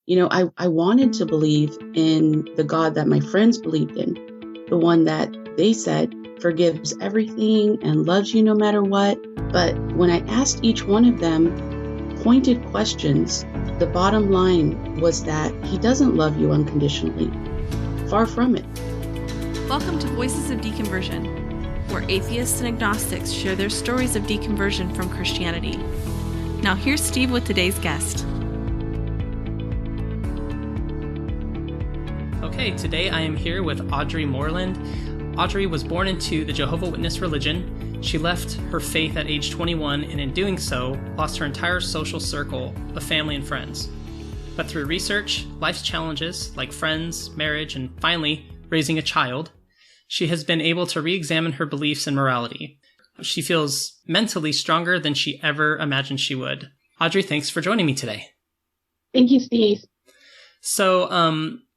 I wanted to believe in the God that my friends believed in, the one that they said forgives everything and loves you no matter what. But when I asked each one of them pointed questions, the bottom line was that he doesn't love you unconditionally. Far from it. Welcome to Voices of Deconversion, where atheists and agnostics share their stories of deconversion from Christianity. Now here's Steve with today's guest. Okay, today I am here with Audrey Moreland. Audrey was born into the Jehovah Witness religion. She left her faith at age 21 and in doing so, lost her entire social circle of family and friends. But through research, life's challenges like friends, marriage, and finally raising a child, she has been able to re-examine her beliefs and morality. She feels mentally stronger than she ever imagined she would. Audrey, thanks for joining me today. Thank you, Steve. So,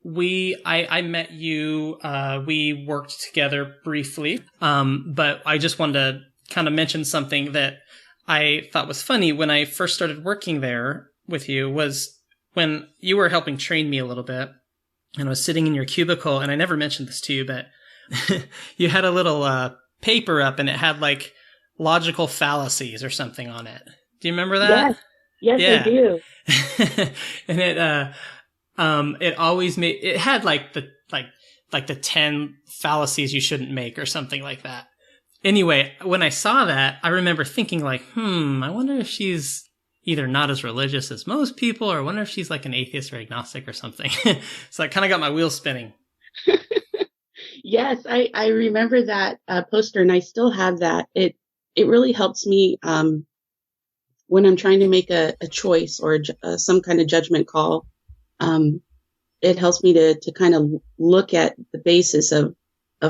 I met you, we worked together briefly, but I just wanted to kind of mention something that I thought was funny when I first started working there with you was when you were helping train me a little bit, and I was sitting in your cubicle, and I never mentioned this to you, but you had a little paper up, and it had like logical fallacies or something on it. Do you remember that? Yes, yeah. I do. And it always made, it had like the 10 fallacies you shouldn't make or something like that. Anyway, when I saw that, I remember thinking like, I wonder if she's either not as religious as most people, or I wonder if she's like an atheist or agnostic or something. So I kind of got my wheels spinning. Yes, I remember that poster, and I still have that. It really helps me when I'm trying to make a choice or some kind of judgment call. It helps me to kind of look at the basis of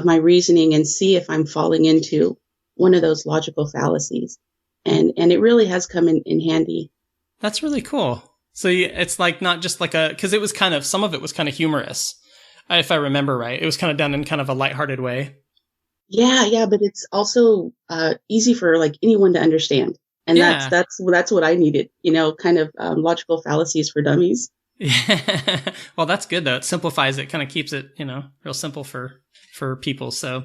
my reasoning and see if I'm falling into one of those logical fallacies. And it really has come in handy. That's really cool. So it's like not just like because it was kind of, some of it was kind of humorous, if I remember right. It was kind of done in kind of a lighthearted way. Yeah, but it's also easy for like anyone to understand. And that's what I needed, kind of logical fallacies for dummies. Yeah. Well, that's good though. It simplifies it, kind of keeps it, real simple for people. So,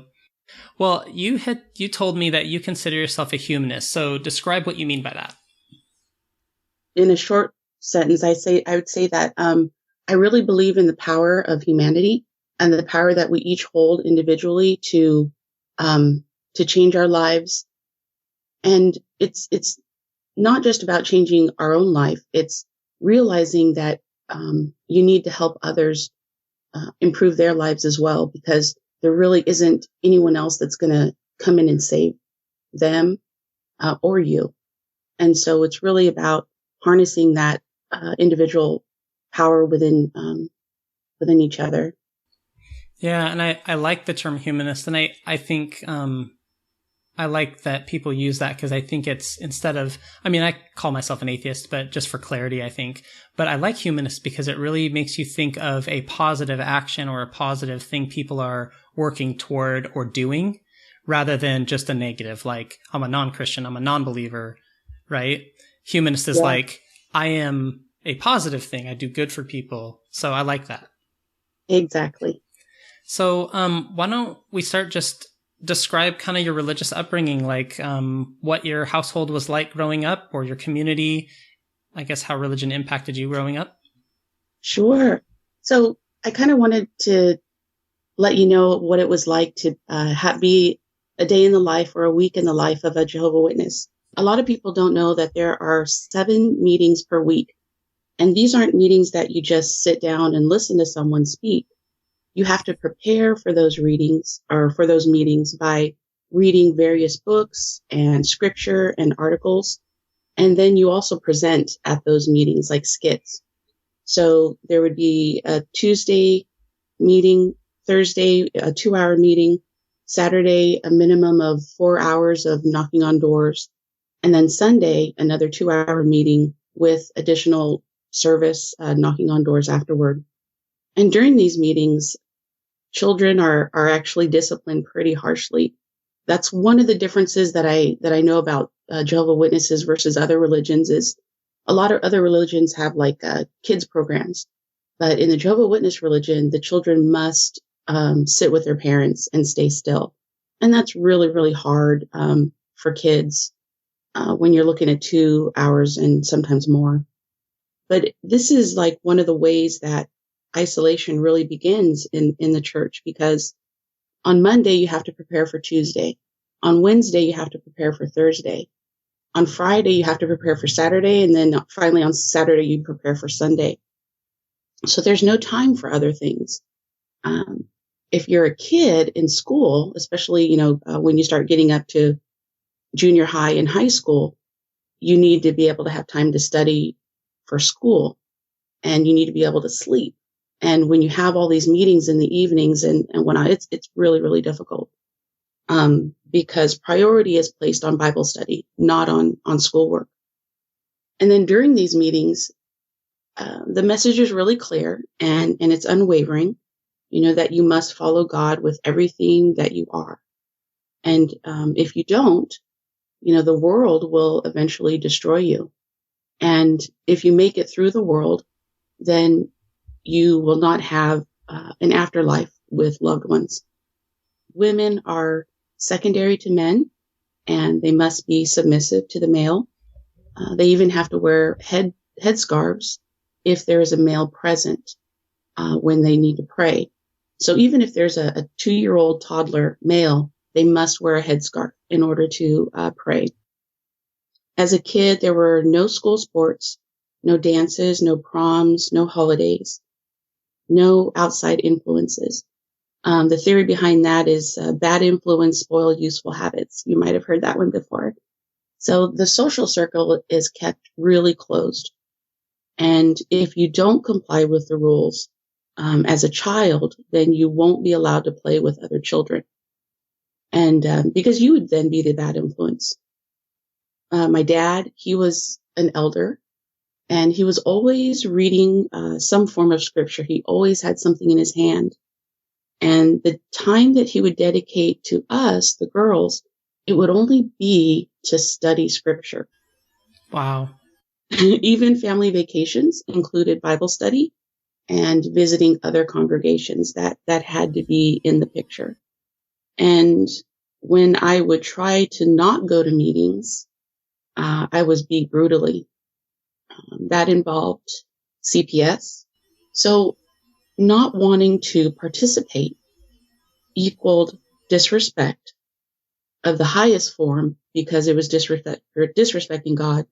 well, you told me that you consider yourself a humanist. So describe what you mean by that. In a short sentence, I would say that I really believe in the power of humanity and the power that we each hold individually to change our lives. And it's not just about changing our own life. It's realizing that you need to help others improve their lives as well, because there really isn't anyone else that's going to come in and save them or you. And so it's really about harnessing that individual power within each other. Yeah, and I like the term humanist, and I think I like that people use that because I think it's I call myself an atheist, but just for clarity, I think. But I like humanist because it really makes you think of a positive action or a positive thing people are working toward or doing rather than just a negative, like I'm a non-Christian, I'm a non-believer, right? Humanist is like, I am a positive thing. I do good for people. So I like that. Exactly. So why don't we start just describe kind of your religious upbringing, like what your household was like growing up or your community, I guess how religion impacted you growing up? Sure. So I kind of wanted to let you know what it was like to be a day in the life or a week in the life of a Jehovah Witness. A lot of people don't know that there are 7 meetings per week. And these aren't meetings that you just sit down and listen to someone speak. You have to prepare for those readings or for those meetings by reading various books and scripture and articles. And then you also present at those meetings like skits. So there would be a Tuesday meeting, Thursday, a 2-hour meeting, Saturday, a minimum of 4 hours of knocking on doors. And then Sunday, another 2-hour meeting with additional service, knocking on doors afterward. And during these meetings, children are actually disciplined pretty harshly. That's one of the differences that I know about Jehovah Witnesses versus other religions is a lot of other religions have like kids programs But in the Jehovah Witness religion, the children must sit with their parents and stay still. And that's really, really hard for kids when you're looking at 2 hours and sometimes more. But this is like one of the ways that isolation really begins in the church, because on Monday, you have to prepare for Tuesday. On Wednesday, you have to prepare for Thursday. On Friday, you have to prepare for Saturday. And then finally on Saturday, you prepare for Sunday. So there's no time for other things. If you're a kid in school, especially, when you start getting up to junior high and high school, you need to be able to have time to study for school, and you need to be able to sleep. And when you have all these meetings in the evenings and whatnot, it's really, really difficult. Because priority is placed on Bible study, not on schoolwork. And then during these meetings, the message is really clear and it's unwavering, that you must follow God with everything that you are. And if you don't, the world will eventually destroy you. And if you make it through the world, then you will not have an afterlife with loved ones. Women are secondary to men, and they must be submissive to the male. They even have to wear headscarves if there is a male present when they need to pray. So even if there's a 2-year-old toddler male, they must wear a headscarf in order to pray. As a kid, there were no school sports, no dances, no proms, no holidays, no outside influences. The theory behind that is bad influence spoil useful habits. You might have heard that one before. So the social circle is kept really closed. And if you don't comply with the rules as a child, then you won't be allowed to play with other children. And because you would then be the bad influence. My dad, he was an elder, and he was always reading some form of scripture. He always had something in his hand. And the time that he would dedicate to us, the girls, it would only be to study scripture. Wow. Even family vacations included Bible study and visiting other congregations. That had to be in the picture. And when I would try to not go to meetings, I was beat brutally. That involved CPS. So not wanting to participate equaled disrespect of the highest form, because it was disrespecting God,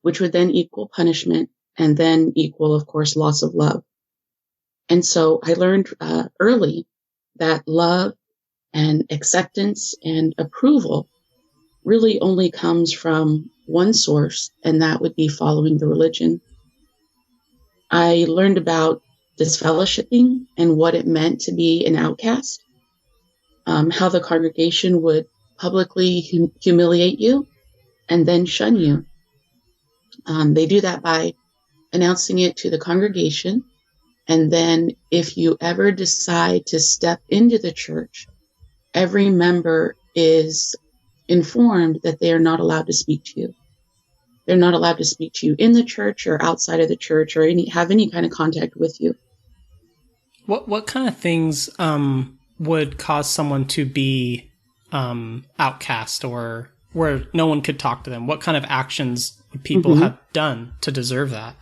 which would then equal punishment and then equal, of course, loss of love. And so I learned early that love and acceptance and approval really only comes from one source, and that would be following the religion. I learned about disfellowshipping and what it meant to be an outcast, how the congregation would publicly humiliate you and then shun you. They do that by announcing it to the congregation, and then if you ever decide to step into the church, every member is informed that they are not allowed to speak to you. They're not allowed to speak to you in the church or outside of the church or have any kind of contact with you. What kind of things would cause someone to be outcast or where no one could talk to them? What kind of actions would people have done to deserve that?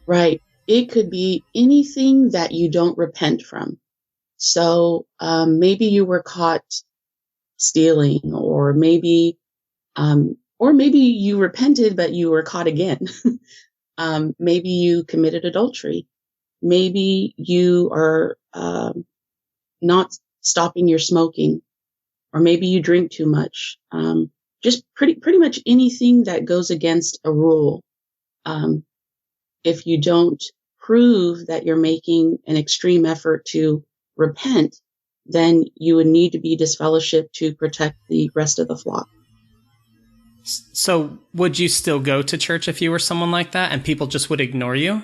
Right. It could be anything that you don't repent from. So maybe you were caught stealing, or maybe you repented, but you were caught again. Maybe you committed adultery. Maybe you are not stopping your smoking, or maybe you drink too much. Just pretty much anything that goes against a rule. If you don't prove that you're making an extreme effort to repent, then you would need to be disfellowshipped to protect the rest of the flock. So would you still go to church if you were someone like that and people just would ignore you?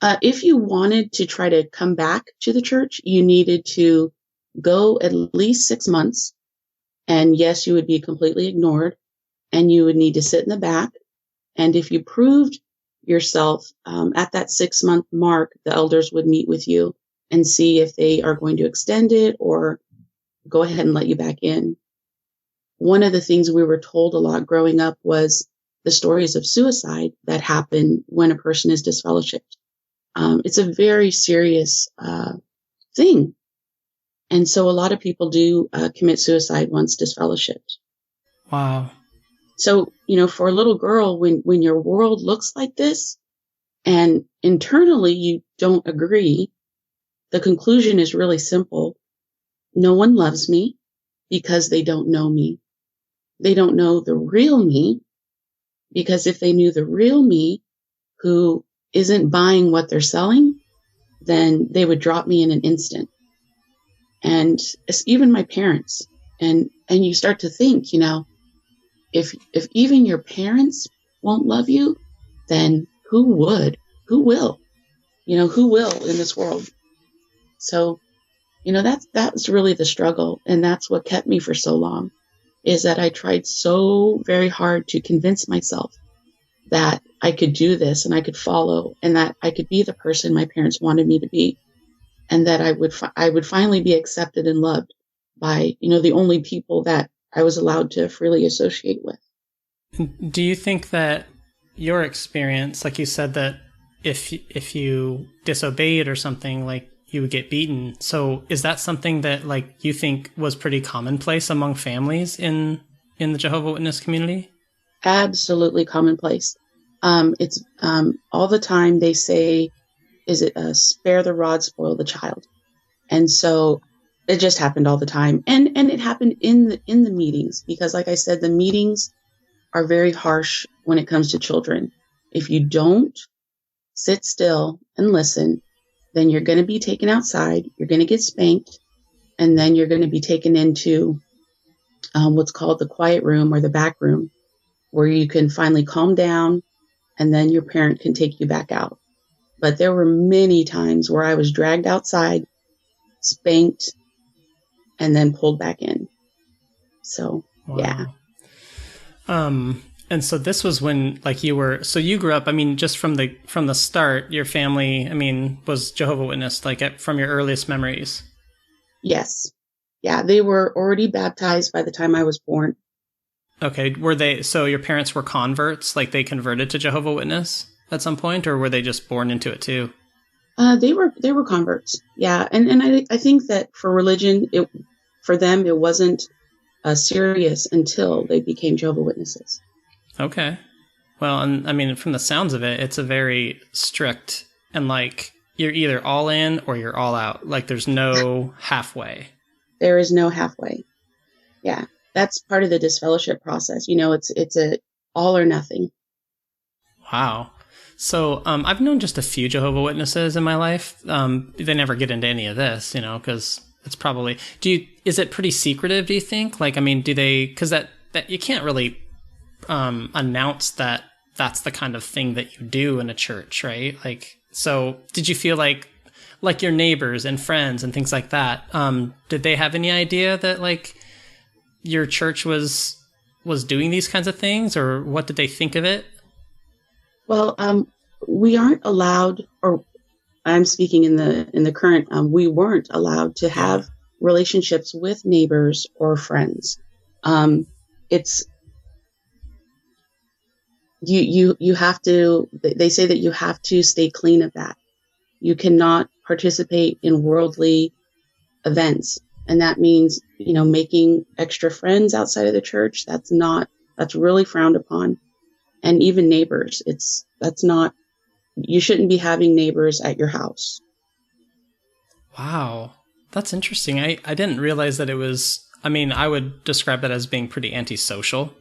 If you wanted to try to come back to the church, you needed to go at least 6 months. And yes, you would be completely ignored, and you would need to sit in the back. And if you proved yourself, at that 6-month mark, the elders would meet with you and see if they are going to extend it or go ahead and let you back in. One of the things we were told a lot growing up was the stories of suicide that happen when a person is disfellowshipped. It's a very serious thing. And so a lot of people do commit suicide once disfellowshipped. Wow. So, for a little girl, when your world looks like this and internally you don't agree, the conclusion is really simple. No one loves me because they don't know me. They don't know the real me, because if they knew the real me, who isn't buying what they're selling, then they would drop me in an instant. And it's even my parents. And you start to think, if even your parents won't love you, then who would? Who will? Who will in this world? So, that's really the struggle. And that's what kept me for so long, is that I tried so very hard to convince myself that I could do this and I could follow and that I could be the person my parents wanted me to be. And that I would finally be accepted and loved by, the only people that I was allowed to freely associate with. Do you think that your experience, like you said, that if you disobeyed or something, like you would get beaten. So is that something that like you think was pretty commonplace among families in the Jehovah's Witness community? Absolutely commonplace. It's all the time they say, is it spare the rod, spoil the child? And so it just happened all the time. And it happened in the meetings, because like I said, the meetings are very harsh when it comes to children. If you don't sit still and listen, then you're going to be taken outside, you're going to get spanked, and then you're going to be taken into what's called the quiet room or the back room, where you can finally calm down, and then your parent can take you back out. But there were many times where I was dragged outside, spanked, and then pulled back in. So, wow. Yeah. And so this was when, like, so you grew up, I mean, just from the start, your family, I mean, was Jehovah's Witness, like from your earliest memories? Yes. Yeah, they were already baptized by the time I was born. Okay. So your parents were converts, like they converted to Jehovah's Witness at some point, or were they just born into it too? They were converts. Yeah. And I think that for religion, for them, it wasn't serious until they became Jehovah's Witnesses. Okay. Well, and I mean, from the sounds of it, it's a very strict, and like you're either all in or you're all out. Like there's no halfway. There is no halfway. Yeah. That's part of the disfellowship process. It's a all or nothing. Wow. So I've known just a few Jehovah's Witnesses in my life. They never get into any of this, because it's probably, is it pretty secretive, do you think? Like, I mean, do they, because that you can't really announce that that's the kind of thing that you do in a church, right? Like, so did you feel like your neighbors and friends and things like that, did they have any idea that like your church was doing these kinds of things, or what did they think of it? Well, we aren't allowed, or I'm speaking in the current, we weren't allowed to have relationships with neighbors or friends. It's, you have to, they say that you have to stay clean of that. You cannot participate in worldly events. And that means, making extra friends outside of the church. That's really frowned upon. And even neighbors, you shouldn't be having neighbors at your house. Wow. That's interesting. I didn't realize that it was, I mean, I would describe that as being pretty antisocial,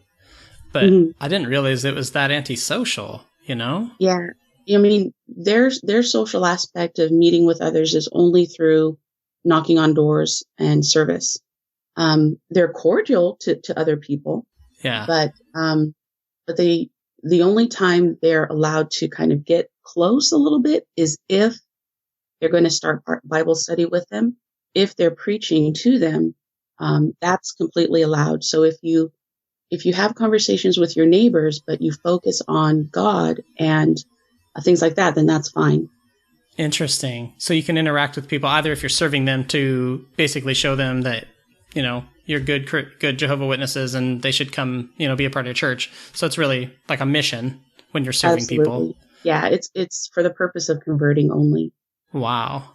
but I didn't realize it was that antisocial, Yeah. I mean, their social aspect of meeting with others is only through knocking on doors and service. They're cordial to other people. Yeah. But the only time they're allowed to kind of get close a little bit is if they're going to start Bible study with them. If they're preaching to them, that's completely allowed. So if you have conversations with your neighbors, but you focus on God and things like that, then that's fine. Interesting. So you can interact with people either if you're serving them to basically show them that, you're good Jehovah Witnesses and they should come, be a part of your church. So it's really like a mission when you're serving Absolutely. people. Yeah, it's for the purpose of converting only. Wow.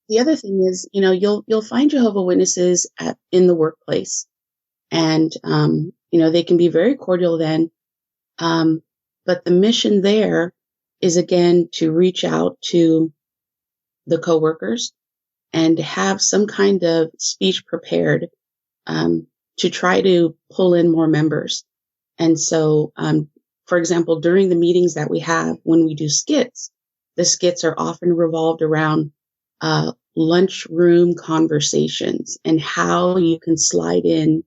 The other thing is, you'll find Jehovah Witnesses in the workplace, and they can be very cordial then. But the mission there is again to reach out to the coworkers and have some kind of speech prepared to try to pull in more members. And so, for example, during the meetings that we have when we do skits, the skits are often revolved around lunchroom conversations and how you can slide in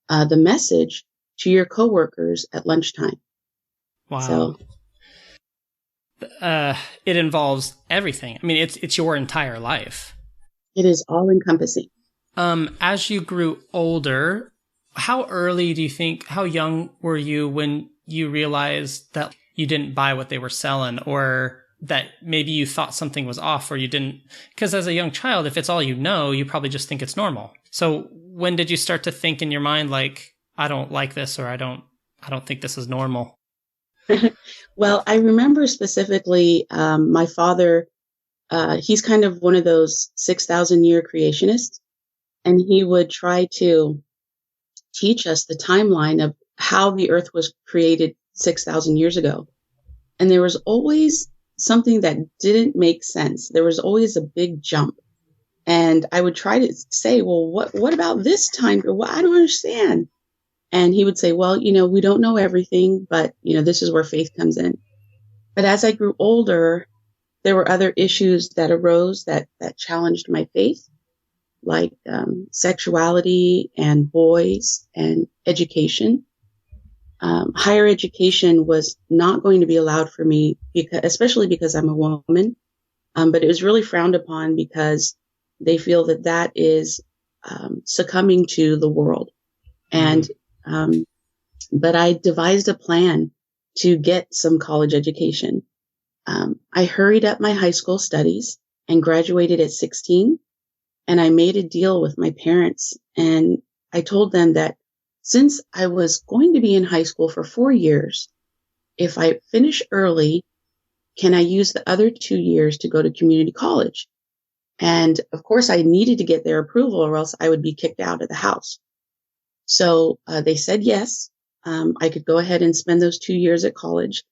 the message to your coworkers at lunchtime. Wow. So, it involves everything. I mean, it's your entire life. it is all encompassing. As you grew older, how young were you when you realized that you didn't buy what they were selling, or that maybe you thought something was off, or you didn't? Because as a young child, if it's all you probably just think it's normal. So when did you start to think in your mind, like, I don't like this, or I don't think this is normal? Well, I remember specifically my father, he's kind of one of those 6,000-year creationists, and he would try to teach us the timeline of how the earth was created 6,000 years ago. And there was always something that didn't make sense. There was always a big jump. And I would try to say, well, what about this time? Well, I don't understand. And he would say, well, we don't know everything, but, this is where faith comes in. But as I grew older, there were other issues that arose that challenged my faith, like sexuality and boys and education. Higher education was not going to be allowed for me, especially because I'm a woman. But it was really frowned upon because they feel that is succumbing to the world. And but I devised a plan to get some college education. I hurried up my high school studies and graduated at 16. And I made a deal with my parents, and I told them that since I was going to be in high school for 4 years, if I finish early, can I use the other 2 years to go to community college? And of course, I needed to get their approval or else I would be kicked out of the house. So they said yes, I could go ahead and spend those 2 years at college.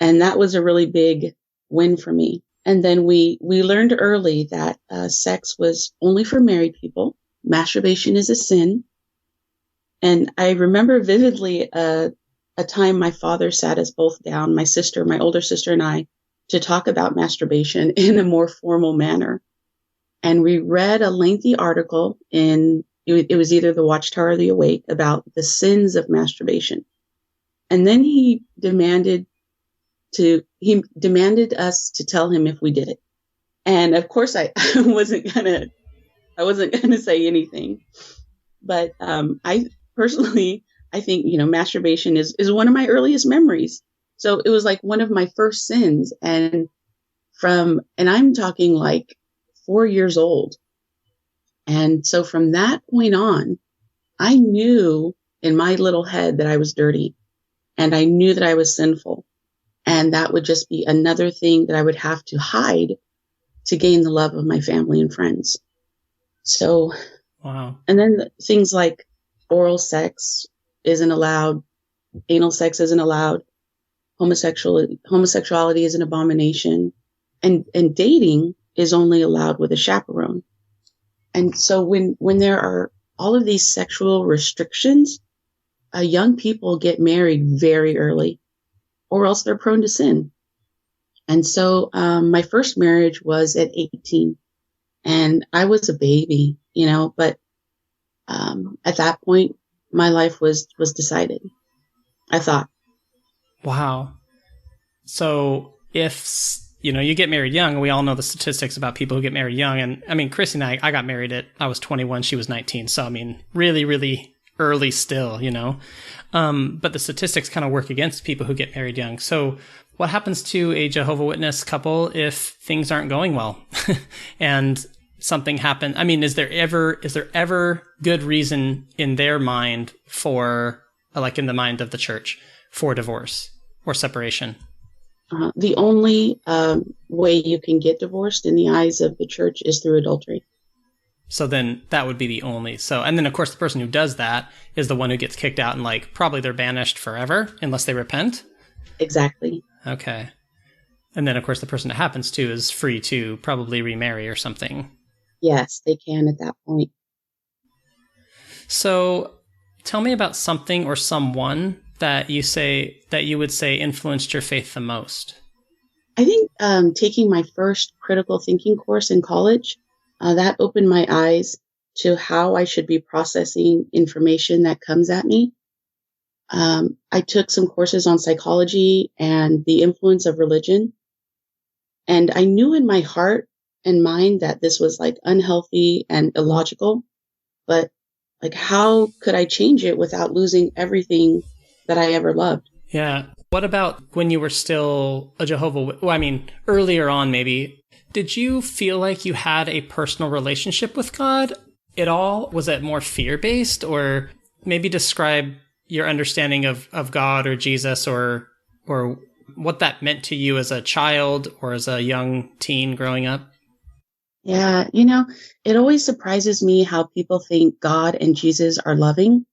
And that was a really big win for me. And then we learned early that sex was only for married people. Masturbation is a sin. And I remember vividly a time my father sat us both down, my older sister and I, to talk about masturbation in a more formal manner. And we read a lengthy article it was either the Watchtower or the Awake about the sins of masturbation. And then he demanded us to tell him if we did it. And of course I wasn't gonna say anything. But I personally, I think, masturbation is one of my earliest memories. So it was like one of my first sins. And I'm talking like 4 years old. And so from that point on, I knew in my little head that I was dirty, and I knew that I was sinful. And that would just be another thing that I would have to hide to gain the love of my family and friends. So, wow. And then things like oral sex isn't allowed, anal sex isn't allowed, homosexuality is an abomination, and dating is only allowed with a chaperone. And so when there are all of these sexual restrictions, young people get married very early, or else they're prone to sin. And so my first marriage was at 18, and I was a baby, but at that point, my life was decided, I thought. Wow. So if, you get married young, we all know the statistics about people who get married young. And I mean, Chrissy and I got married I was 21, she was 19. So, I mean, really, really early still, But the statistics kind of work against people who get married young. So what happens to a Jehovah Witness couple if things aren't going well and something happened? I mean, is there ever good reason in their mind for, like in the mind of the church, for divorce or separation? The only way you can get divorced in the eyes of the church is through adultery. So then that would be the only. So, and then of course the person who does that is the one who gets kicked out and like probably they're banished forever unless they repent. Exactly. Okay. And then of course the person it happens to is free to probably remarry or something. Yes, they can at that point. So tell me about something or someone that you would say influenced your faith the most. I think taking my first critical thinking course in college, that opened my eyes to how I should be processing information that comes at me. I took some courses on psychology and the influence of religion. And I knew in my heart and mind that this was like unhealthy and illogical, but like, how could I change it without losing everything that I ever loved? Yeah. What about when you were still a earlier on maybe, did you feel like you had a personal relationship with God at all? Was it more fear-based, or maybe describe your understanding of God or Jesus or what that meant to you as a child or as a young teen growing up? Yeah, it always surprises me how people think God and Jesus are loving,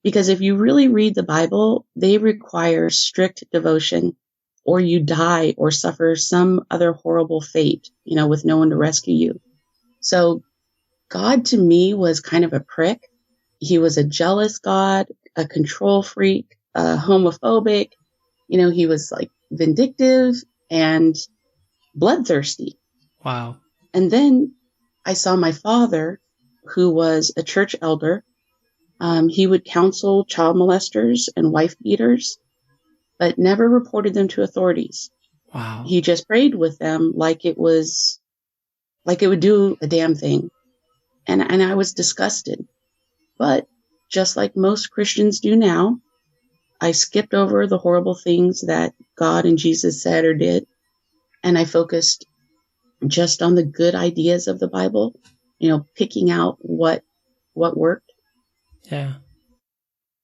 because if you really read the Bible, they require strict devotion, or you die or suffer some other horrible fate, with no one to rescue you. So God to me was kind of a prick. He was a jealous God, a control freak, homophobic. He was like vindictive and bloodthirsty. Wow. And then I saw my father, who was a church elder. He would counsel child molesters and wife beaters, but never reported them to authorities. Wow. He just prayed with them like it would do a damn thing. And I was disgusted. But just like most Christians do now, I skipped over the horrible things that God and Jesus said or did, and I focused just on the good ideas of the Bible, picking out what worked. Yeah.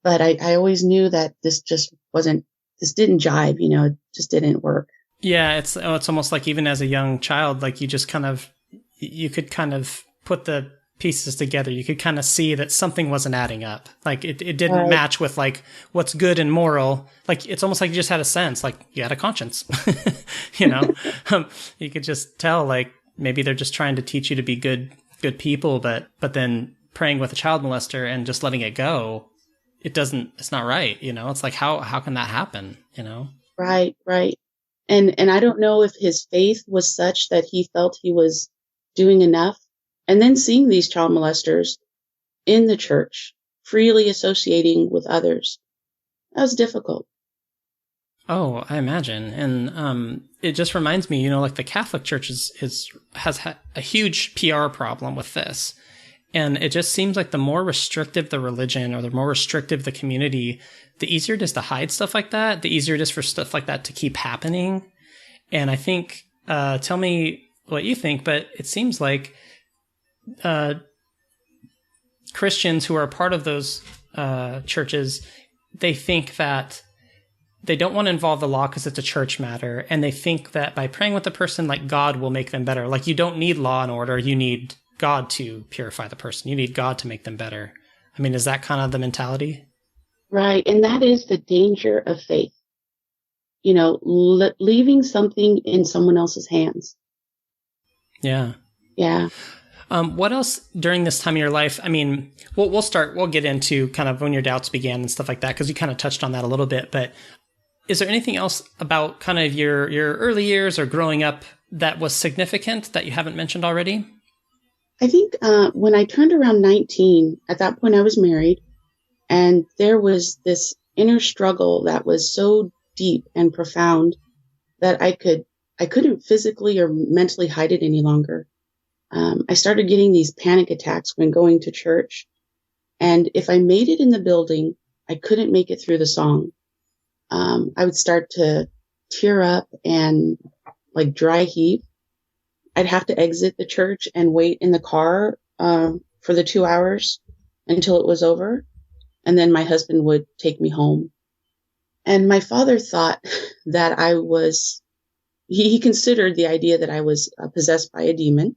But I always knew that this didn't jive, it just didn't work. Yeah, it's almost like even as a young child, like you could kind of put the pieces together. You could kind of see that something wasn't adding up. Like it didn't match with like what's good and moral. Like it's almost like you just had a sense, like you had a conscience, you could just tell like maybe they're just trying to teach you to be good people, but then praying with a child molester and just letting it go, it's not right. It's like, how can that happen? Right. And I don't know if his faith was such that he felt he was doing enough. And then seeing these child molesters in the church, freely associating with others, that was difficult. Oh, I imagine. And it just reminds me, like the Catholic Church has had a huge PR problem with this. And it just seems like the more restrictive the religion or the more restrictive the community, the easier it is to hide stuff like that, the easier it is for stuff like that to keep happening. And I think, tell me what you think, but it seems like Christians who are a part of those churches, they think that they don't want to involve the law because it's a church matter. And they think that by praying with the person, like God will make them better. Like you don't need law and order. You need God to purify the person. You need God to make them better. I mean, is that kind of the mentality? Right. And that is the danger of faith. Leaving something in someone else's hands. Yeah. Yeah. What else during this time of your life? I mean, we'll get into kind of when your doubts began and stuff like that, because you kind of touched on that a little bit, but is there anything else about kind of your early years or growing up that was significant that you haven't mentioned already? I think when I turned around 19, at that point I was married, and there was this inner struggle that was so deep and profound that I couldn't physically or mentally hide it any longer. I started getting these panic attacks when going to church, and if I made it in the building, I couldn't make it through the song. I would start to tear up and like dry heave. I'd have to exit the church and wait in the car for the 2 hours until it was over. And then my husband would take me home. And my father thought that he considered the idea that I was possessed by a demon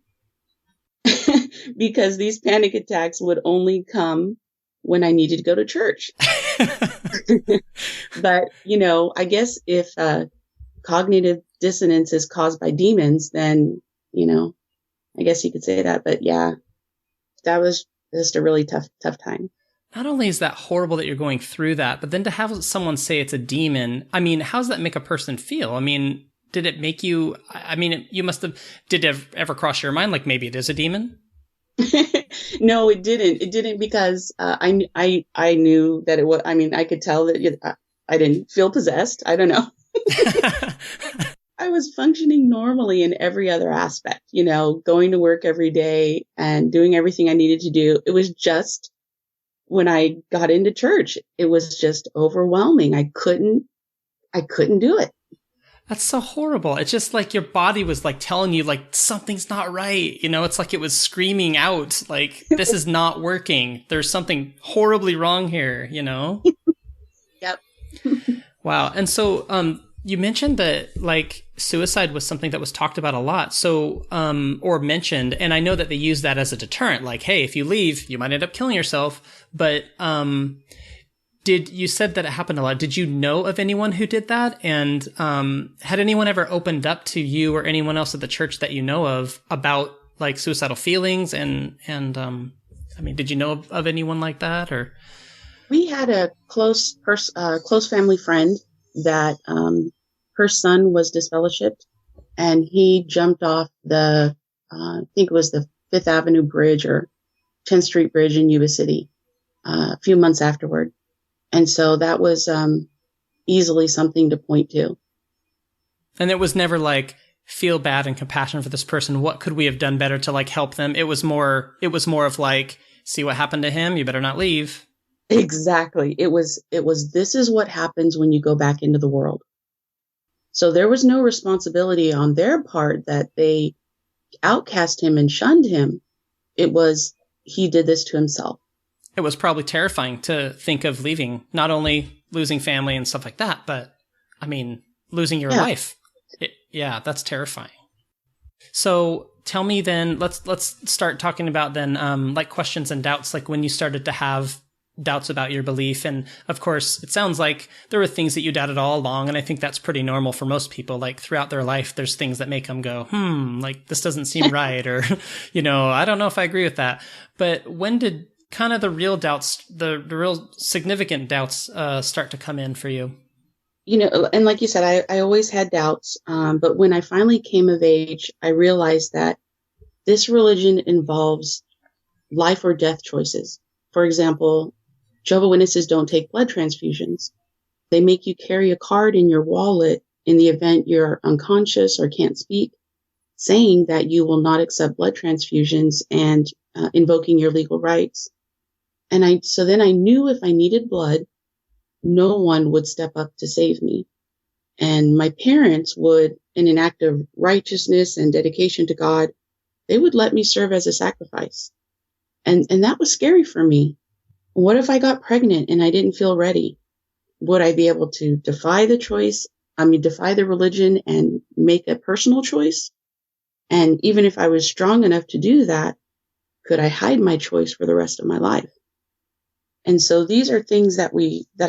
because these panic attacks would only come when I needed to go to church. But, I guess if cognitive dissonance is caused by demons, then, I guess you could say that. But yeah, that was just a really tough time. Not only is that horrible that you're going through that, but then to have someone say it's a demon, I mean, how does that make a person feel? I mean, did it make you, you must have, did it ever cross your mind, like maybe it is a demon? No, it didn't. It didn't because I knew that it was, I could tell that I didn't feel possessed. I don't know. I was functioning normally in every other aspect, going to work every day and doing everything I needed to do. It was just when I got into church, it was just overwhelming. I couldn't do it. That's so horrible. It's just like your body was like telling you like something's not right. It's like it was screaming out like this is not working. There's something horribly wrong here, Yep. Wow. And so you mentioned that like suicide was something that was talked about a lot. So or mentioned, and I know that they use that as a deterrent, like, hey, if you leave, you might end up killing yourself. But you said that it happened a lot. Did you know of anyone who did that? And had anyone ever opened up to you or anyone else at the church that you know of about like suicidal feelings? And did you know of anyone like that? Or we had a close family friend that her son was disfellowshipped, and he jumped off I think it was the 5th Avenue Bridge or 10th Street Bridge in Yuba City a few months afterward. And so that was easily something to point to. And it was never like feel bad and compassion for this person. What could we have done better to like help them? It was more of like, see what happened to him. You better not leave. Exactly. It was, this is what happens when you go back into the world. So there was no responsibility on their part that they outcast him and shunned him. It was, he did this to himself. It was probably terrifying to think of leaving, not only losing family and stuff like that, but losing your life. That's terrifying. So tell me then, let's start talking about then, like questions and doubts, like when you started to have doubts about your belief. And of course, it sounds like there were things that you doubted all along. And I think that's pretty normal for most people. Like throughout their life, there's things that make them go, like this doesn't seem right. Or, I don't know if I agree with that. But when did kind of the real doubts, the real significant doubts start to come in for you? And like you said, I always had doubts. But when I finally came of age, I realized that this religion involves life or death choices. For example, Jehovah Witnesses don't take blood transfusions. They make you carry a card in your wallet in the event you're unconscious or can't speak, saying that you will not accept blood transfusions and invoking your legal rights. And so then I knew if I needed blood, no one would step up to save me. And my parents would, in an act of righteousness and dedication to God, they would let me serve as a sacrifice. And that was scary for me. What if I got pregnant and I didn't feel ready? Would I be able to defy the religion and make a personal choice? And even if I was strong enough to do that, could I hide my choice for the rest of my life? And so these are things that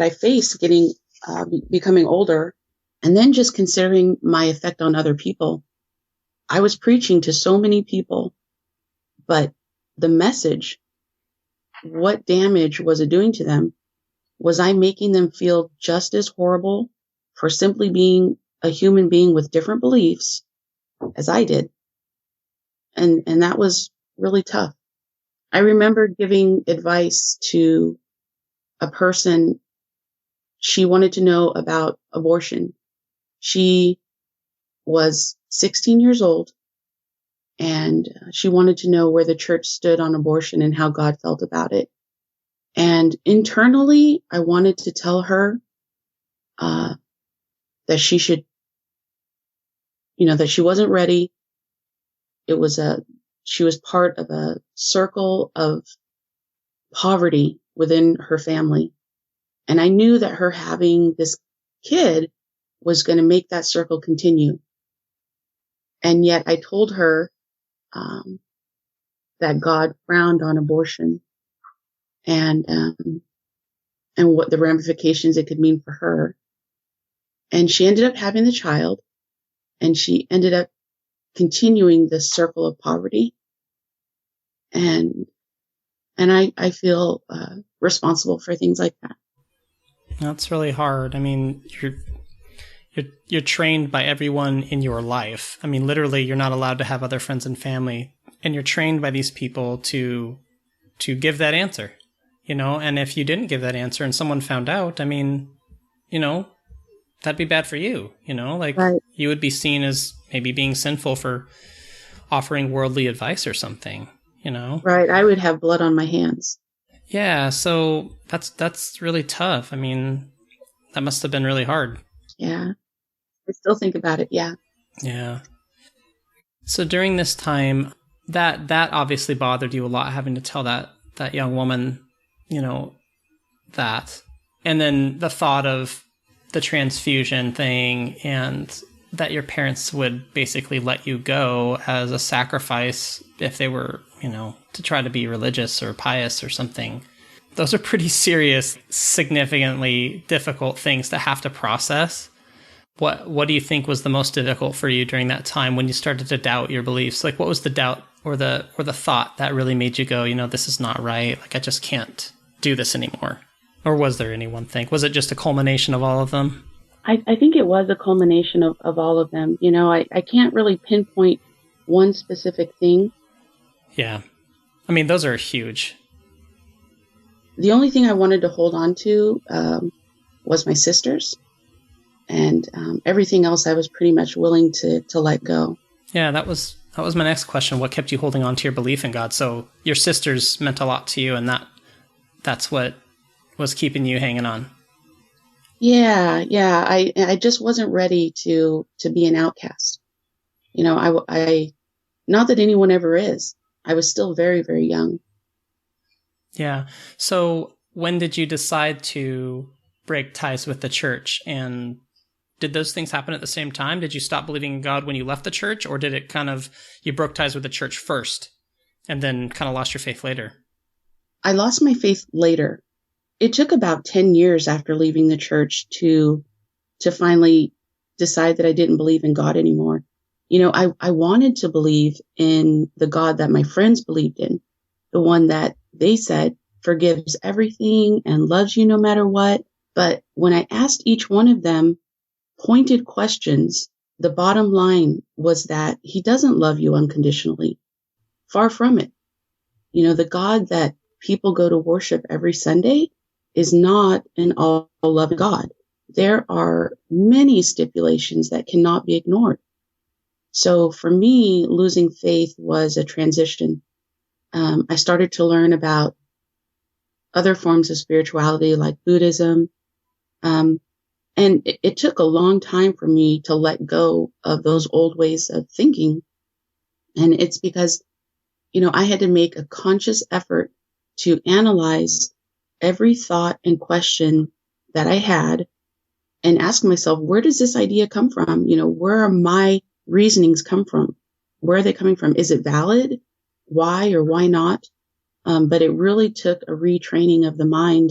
I face becoming older, and then just considering my effect on other people. I was preaching to so many people, but the message, what damage was it doing to them? Was I making them feel just as horrible for simply being a human being with different beliefs as I did? And that was really tough. I remember giving advice to a person. She wanted to know about abortion. She was 16 years old, and she wanted to know where the church stood on abortion and how God felt about it. And internally, I wanted to tell her that she should that she wasn't ready. She was part of a circle of poverty within her family. And I knew that her having this kid was going to make that circle continue. And yet I told her that God frowned on abortion and what the ramifications it could mean for her. And she ended up having the child, and she ended up continuing this circle of poverty. And I feel responsible for things like that. That's really hard. I mean, you're trained by everyone in your life. I mean, literally, you're not allowed to have other friends and family, and you're trained by these people to give that answer, And if you didn't give that answer and someone found out, I mean, that'd be bad for you, Right. You would be seen as maybe being sinful for offering worldly advice or something, Right. I would have blood on my hands. Yeah. So that's really tough. I mean, that must have been really hard. Yeah. I still think about it. Yeah. Yeah. So during this time, that obviously bothered you a lot, having to tell that young woman, that. And then the thought of the transfusion thing, and that your parents would basically let you go as a sacrifice if they were, to try to be religious or pious or something. Those are pretty serious, significantly difficult things to have to process. What do you think was the most difficult for you during that time when you started to doubt your beliefs? Like, what was the doubt or the thought that really made you go, this is not right. Like, I just can't do this anymore. Or was there any one thing? Was it just a culmination of all of them? I think it was a culmination of all of them. I can't really pinpoint one specific thing. Yeah. I mean, those are huge. The only thing I wanted to hold on to was my sisters. And everything else I was pretty much willing to let go. Yeah, that was my next question. What kept you holding on to your belief in God? So your sisters meant a lot to you, and that's what was keeping you hanging on. Yeah. I just wasn't ready to be an outcast. I not that anyone ever is. I was still very, very young. Yeah. So when did you decide to break ties with the church? And did those things happen at the same time? Did you stop believing in God when you left the church, or did it you broke ties with the church first and then kind of lost your faith later? I lost my faith later. It took about 10 years after leaving the church to finally decide that I didn't believe in God anymore. I wanted to believe in the God that my friends believed in, the one that they said forgives everything and loves you no matter what. But when I asked each one of them pointed questions, the bottom line was that he doesn't love you unconditionally. Far from it. The God that people go to worship every Sunday is not an all-loving God. There are many stipulations that cannot be ignored. So for me, losing faith was a transition. I started to learn about other forms of spirituality like Buddhism. And it took a long time for me to let go of those old ways of thinking. And it's because, I had to make a conscious effort to analyze every thought and question that I had and ask myself, where does this idea come from? Where are my reasonings come from? Where are they coming from? Is it valid? Why or why not? But it really took a retraining of the mind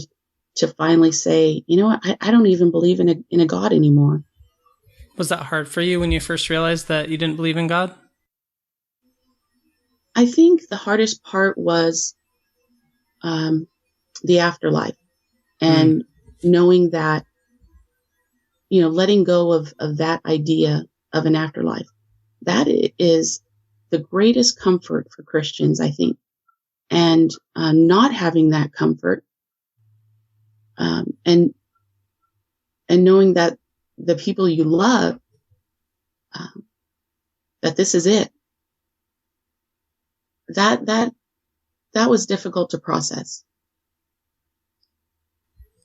to finally say, I don't even believe in a God anymore. Was that hard for you when you first realized that you didn't believe in God? I think the hardest part was the afterlife and knowing that, letting go of that idea of an afterlife. That is the greatest comfort for Christians, I think. And not having that comfort and knowing that the people you love, that this is it. That was difficult to process.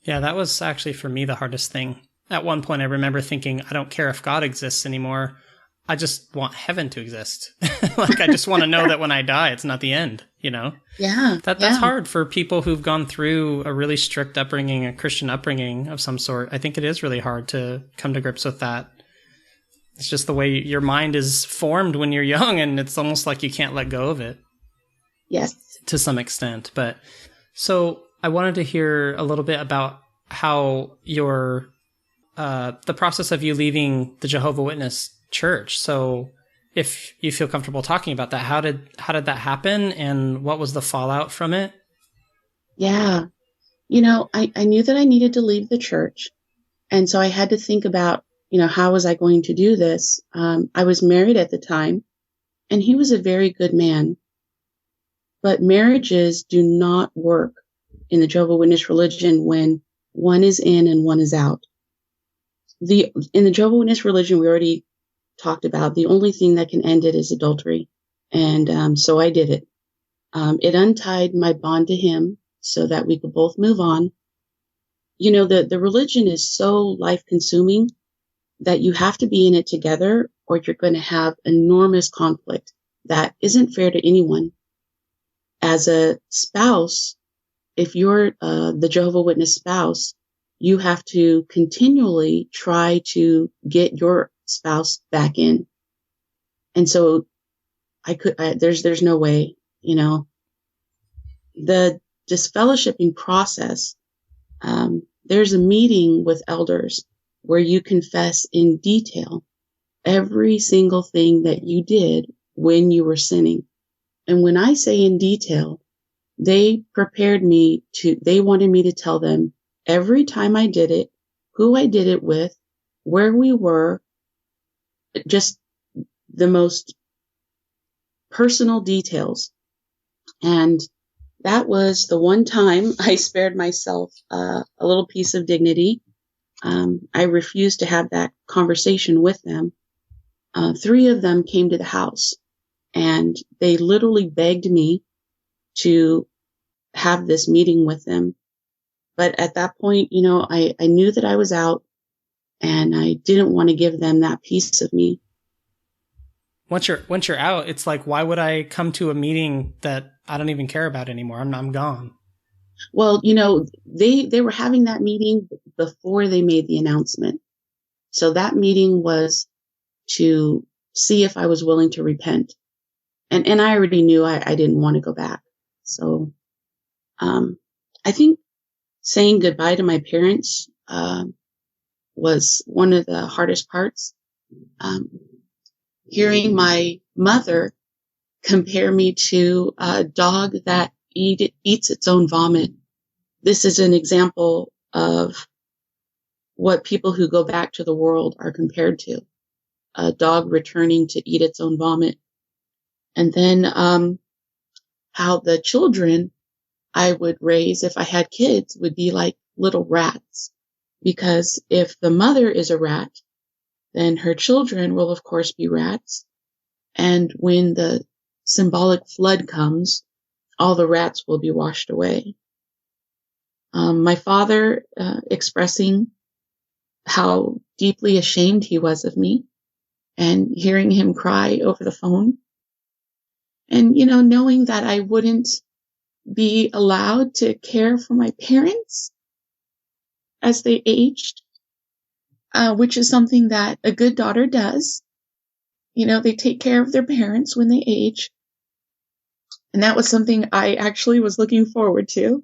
Yeah, that was actually for me the hardest thing. At one point, I remember thinking, I don't care if God exists anymore. I just want heaven to exist. Like, I just want to know that when I die, it's not the end, you know? Yeah. That's hard for people who've gone through a really strict upbringing, a Christian upbringing of some sort. I think it is really hard to come to grips with that. It's just the way your mind is formed when you're young, and it's almost like you can't let go of it. Yes. To some extent. But so I wanted to hear a little bit about how your the process of you leaving the Jehovah Witness church. So if you feel comfortable talking about that, how did that happen, and what was the fallout from it? Yeah. I knew that I needed to leave the church. And so I had to think about, how was I going to do this? I was married at the time, and he was a very good man. But marriages do not work in the Jehovah Witness religion when one is in and one is out. In the Jehovah Witness religion, we already talked about the only thing that can end it is adultery. And so I did it. It untied my bond to him so that we could both move on. The religion is so life-consuming that you have to be in it together, or you're going to have enormous conflict that isn't fair to anyone. As a spouse, if you're the Jehovah Witness spouse, you have to continually try to get your spouse back in. And so there's no way, the disfellowshipping process. There's a meeting with elders where you confess in detail every single thing that you did when you were sinning. And when I say in detail, they wanted me to tell them every time I did it, who I did it with, where we were, just the most personal details. And that was the one time I spared myself a little piece of dignity. I refused to have that conversation with them. 3 of them came to the house, and they literally begged me to have this meeting with them. But at that point, I knew that I was out, and I didn't want to give them that piece of me. Once you're out, it's like, why would I come to a meeting that I don't even care about anymore? I'm gone. Well, they were having that meeting before they made the announcement. So that meeting was to see if I was willing to repent. And I already knew I didn't want to go back. So, I think saying goodbye to my parents, was one of the hardest parts. Hearing my mother compare me to a dog that eats its own vomit. This is an example of what people who go back to the world are compared to. A dog returning to eat its own vomit. And then how the children I would raise, if I had kids, would be like little rats. Because if the mother is a rat, then her children will, of course, be rats. And when the symbolic flood comes, all the rats will be washed away. My father expressing how deeply ashamed he was of me, and hearing him cry over the phone. And, knowing that I wouldn't be allowed to care for my parents as they aged, which is something that a good daughter does. They take care of their parents when they age. And that was something I actually was looking forward to.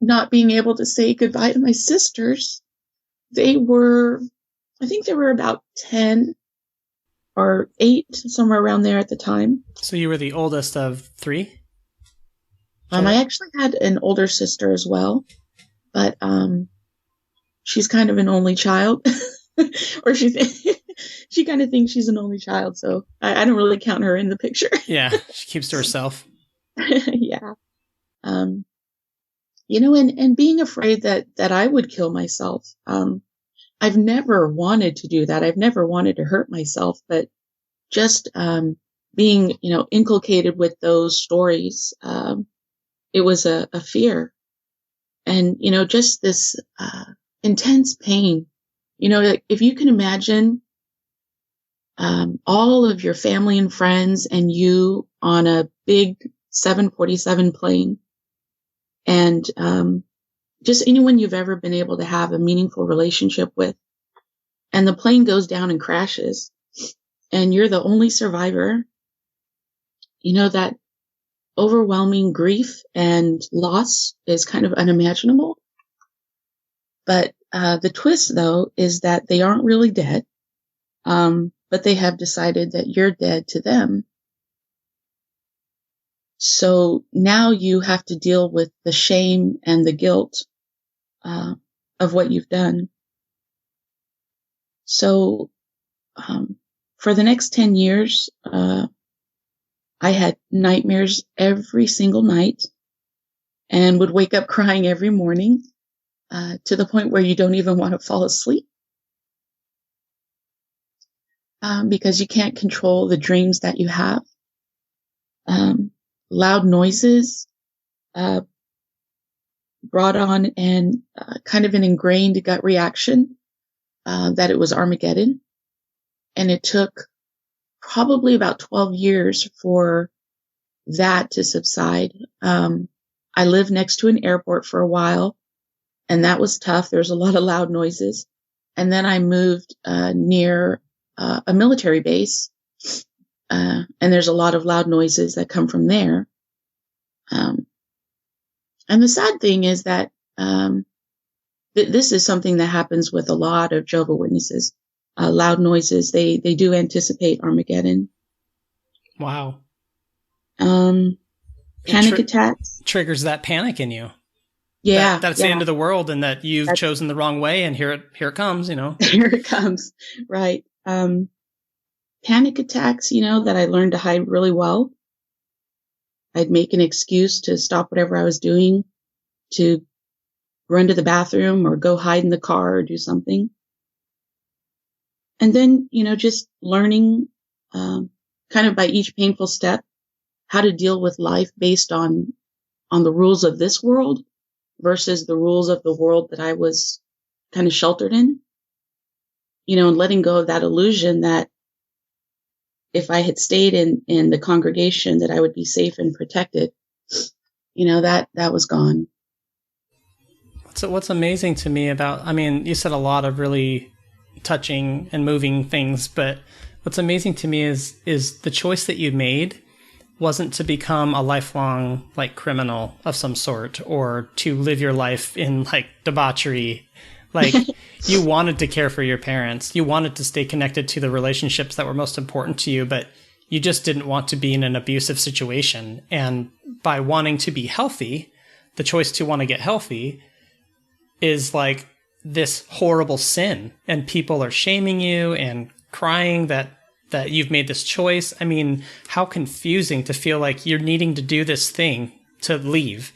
Not being able to say goodbye to my sisters. I think they were about 10 or 8, somewhere around there at the time. So you were the oldest of 3? I actually had an older sister as well, but she's kind of an only child, or she kind of thinks she's an only child, so I don't really count her in the picture. Yeah, she keeps to herself. Yeah. And being afraid that I would kill myself. I've never wanted to do that. I've never wanted to hurt myself, but just being, inculcated with those stories, it was a fear. And, just this intense pain. If you can imagine all of your family and friends and you on a big 747 plane, and just anyone you've ever been able to have a meaningful relationship with. And the plane goes down and crashes, and you're the only survivor. You know, that overwhelming grief and loss is kind of unimaginable. But the twist, though, is that they aren't really dead, but they have decided that you're dead to them. So now you have to deal with the shame and the guilt of what you've done. So for the next 10 years, I had nightmares every single night and would wake up crying every morning to the point where you don't even want to fall asleep because you can't control the dreams that you have. Loud noises brought on and kind of an ingrained gut reaction that it was Armageddon. And it took probably about 12 years for that to subside. I lived next to an airport for a while, and that was tough. There was a lot of loud noises. And then I moved near a military base, and there's a lot of loud noises that come from there. And the sad thing is that this is something that happens with a lot of Jehovah's Witnesses. Loud noises, they do anticipate Armageddon. Wow. Panic attacks. Triggers that panic in you. Yeah. That's the end of the world, and that you've chosen the wrong way, and here it comes, you know. Here it comes. Right. Panic attacks, you know, that I learned to hide really well. I'd make an excuse to stop whatever I was doing, to run to the bathroom or go hide in the car or do something. And then, you know, just learning kind of by each painful step how to deal with life based on the rules of this world versus the rules of the world that I was kind of sheltered in, you know, and letting go of that illusion that if I had stayed in the congregation that I would be safe and protected, you know, that was gone. So what's amazing to me about, I mean, you said a lot of really touching and moving things, but what's amazing to me is the choice that you made wasn't to become a lifelong like criminal of some sort or to live your life in like debauchery. Like you wanted to care for your parents. You wanted to stay connected to the relationships that were most important to you, but you just didn't want to be in an abusive situation. And by wanting to be healthy, the choice to want to get healthy is like this horrible sin, and people are shaming you and crying that you've made this choice. I mean, how confusing to feel like you're needing to do this thing to leave,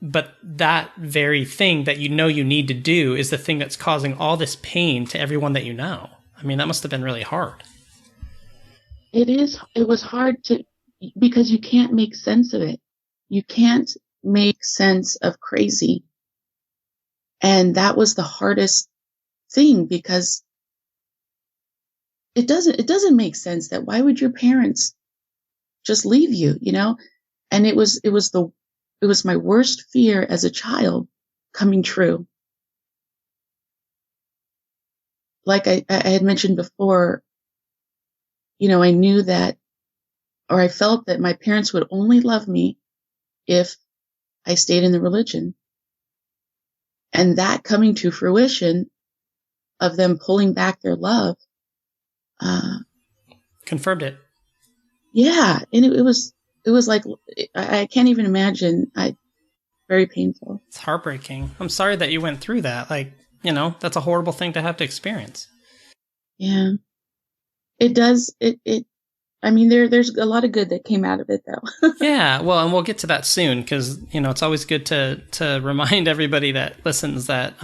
but that very thing that you know you need to do is the thing that's causing all this pain to everyone that you know. I mean, that must have been really hard. It is. It was hard because you can't make sense of it. You can't make sense of crazy. And that was the hardest thing because it doesn't make sense that why would your parents just leave you, you know? And it was my worst fear as a child coming true. Like I had mentioned before, you know, I knew that, or I felt that my parents would only love me if I stayed in the religion. And that coming to fruition of them pulling back their love, confirmed it. Yeah. And it was like, I can't even imagine. Very painful. It's heartbreaking. I'm sorry that you went through that. Like, you know, that's a horrible thing to have to experience. Yeah. It does. I mean, there's a lot of good that came out of it, though. Yeah, well, and we'll get to that soon because, you know, it's always good to remind everybody that listens that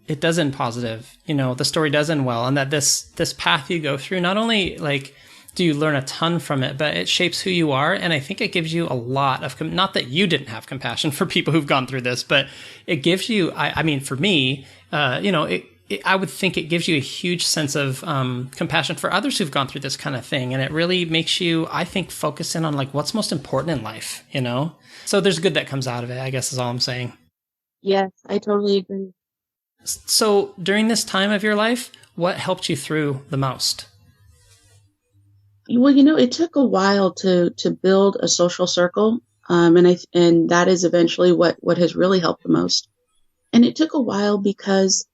it does end positive. You know, the story does end well, and that this path you go through, not only like do you learn a ton from it, but it shapes who you are, and I think it gives you a lot of not that you didn't have compassion for people who've gone through this, but it gives you. I mean, for me, you know, I would think it gives you a huge sense of compassion for others who've gone through this kind of thing. And it really makes you, I think, focus in on like what's most important in life, you know? So there's good that comes out of it, I guess is all I'm saying. Yes, I totally agree. So during this time of your life, what helped you through the most? Well, it took a while to build a social circle, and that is eventually what has really helped the most. And it took a while because,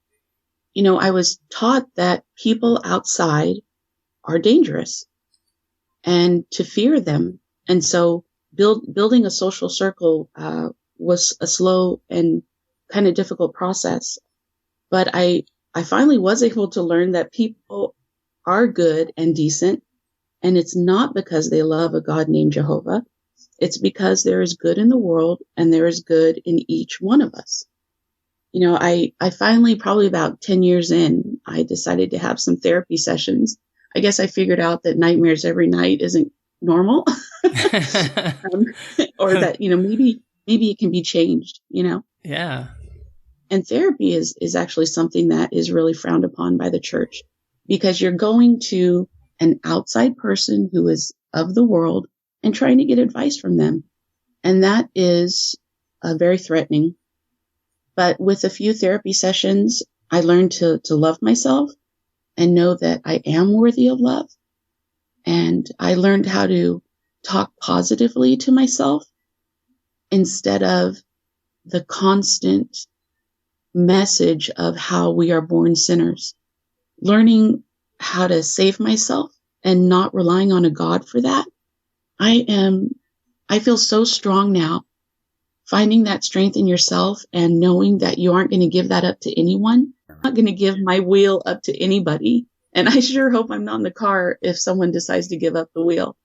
I was taught that people outside are dangerous and to fear them. And so building a social circle was a slow and kind of difficult process. But I finally was able to learn that people are good and decent. And it's not because they love a God named Jehovah. It's because there is good in the world and there is good in each one of us. I finally, probably about 10 years in, I decided to have some therapy sessions. I guess I figured out that nightmares every night isn't normal. Or that, maybe it can be changed, Yeah. And therapy is actually something that is really frowned upon by the church, because you're going to an outside person who is of the world and trying to get advice from them. And that is very threatening. But with a few therapy sessions, I learned to love myself and know that I am worthy of love. And I learned how to talk positively to myself instead of the constant message of how we are born sinners. Learning how to save myself and not relying on a God for that. I feel so strong now. Finding that strength in yourself and knowing that you aren't going to give that up to anyone. I'm not going to give my wheel up to anybody. And I sure hope I'm not in the car if someone decides to give up the wheel.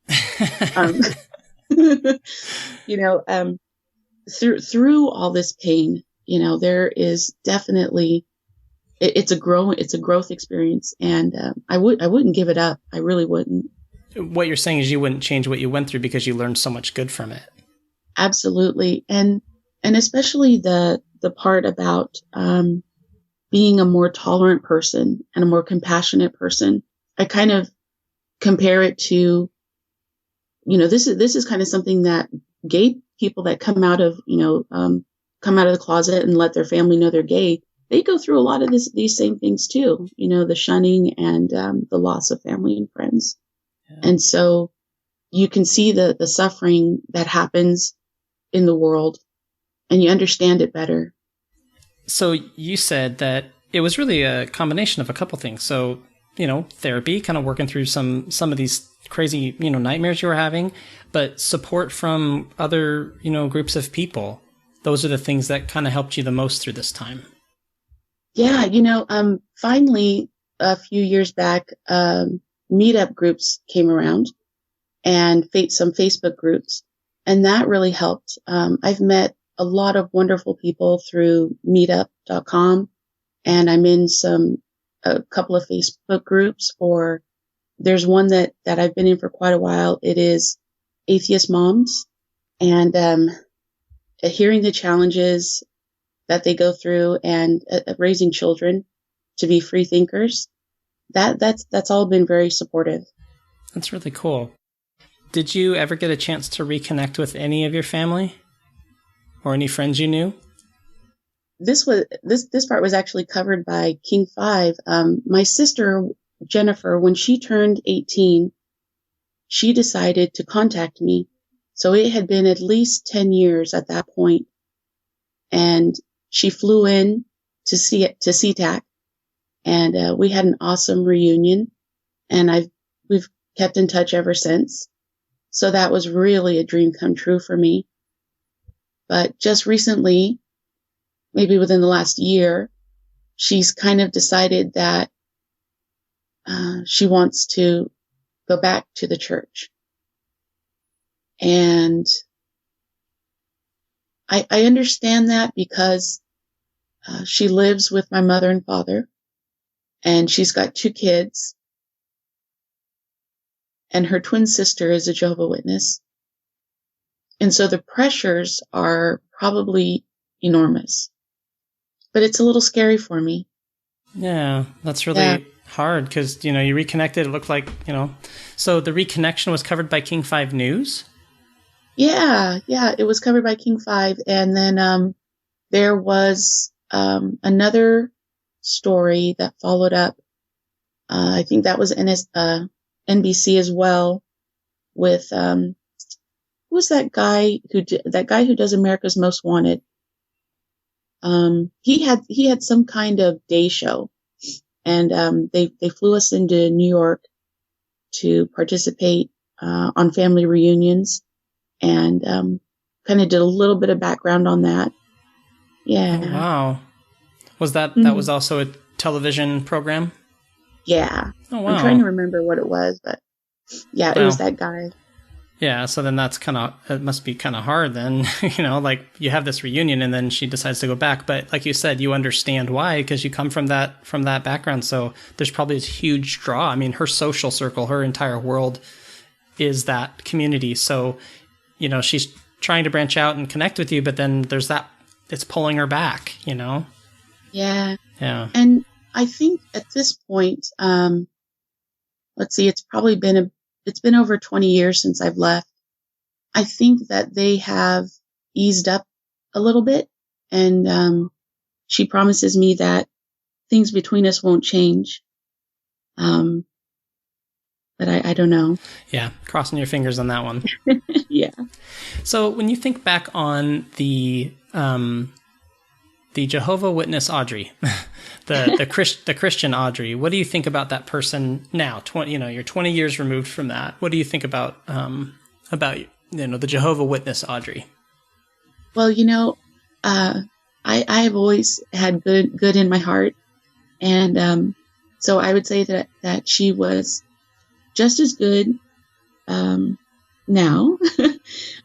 Through all this pain, there is definitely, it's a growth experience. And I wouldn't give it up. I really wouldn't. What you're saying is you wouldn't change what you went through because you learned so much good from it. Absolutely. And especially the part about being a more tolerant person and a more compassionate person. I kind of compare it to, this is kind of something that gay people that come out of the closet and let their family know they're gay, they go through a lot of these same things too, the shunning and the loss of family and friends. Yeah. And so you can see the suffering that happens in the world, and you understand it better. So you said that it was really a combination of a couple things. So, therapy, kind of working through some of these crazy, nightmares you were having, but support from other, groups of people. Those are the things that kind of helped you the most through this time. Yeah. Finally, a few years back, meetup groups came around and some Facebook groups. And that really helped. I've met a lot of wonderful people through meetup.com, and I'm in a couple of Facebook groups there's one that I've been in for quite a while. It is Atheist Moms, and hearing the challenges that they go through and raising children to be free thinkers. That's all been very supportive. That's really cool. Did you ever get a chance to reconnect with any of your family or any friends you knew? This part was actually covered by King 5. My sister, Jennifer, when she turned 18, she decided to contact me. So it had been at least 10 years at that point. And she flew in to SeaTac, and we had an awesome reunion, and we've kept in touch ever since. So that was really a dream come true for me. But just recently, maybe within the last year, she's kind of decided that she wants to go back to the church. And I understand that because she lives with my mother and father, and she's got 2 kids. And her twin sister is a Jehovah Witness. And so the pressures are probably enormous. But it's a little scary for me. Yeah, that's really hard because, you reconnected. It looked like, so the reconnection was covered by King 5 News? Yeah, it was covered by King 5. And then there was another story that followed up. I think that was NBC as well with who was that guy who does America's Most Wanted? He had some kind of day show, and they flew us into New York to participate on family reunions, and kind of did a little bit of background on that. Yeah. Oh, wow. Was that was also a television program? Yeah. Oh, wow. I'm trying to remember what it was, but yeah, it was that guy. Yeah, so then it must be kind of hard then, like you have this reunion and then she decides to go back. But like you said, you understand why, because you come from that background. So there's probably this huge draw. I mean, her social circle, her entire world is that community. So, she's trying to branch out and connect with you, but then there's that, it's pulling her back, Yeah. Yeah. And I think at this point, let's see, it's been over 20 years since I've left. I think that they have eased up a little bit, and she promises me that things between us won't change. But I don't know. Yeah, crossing your fingers on that one. Yeah. So when you think back on the Jehovah Witness Audrey, the Christian Audrey, what do you think about that person now? You're 20 years removed from that. What do you think about the Jehovah Witness Audrey? Well, I've always had good in my heart, and so I would say that she was just as good now,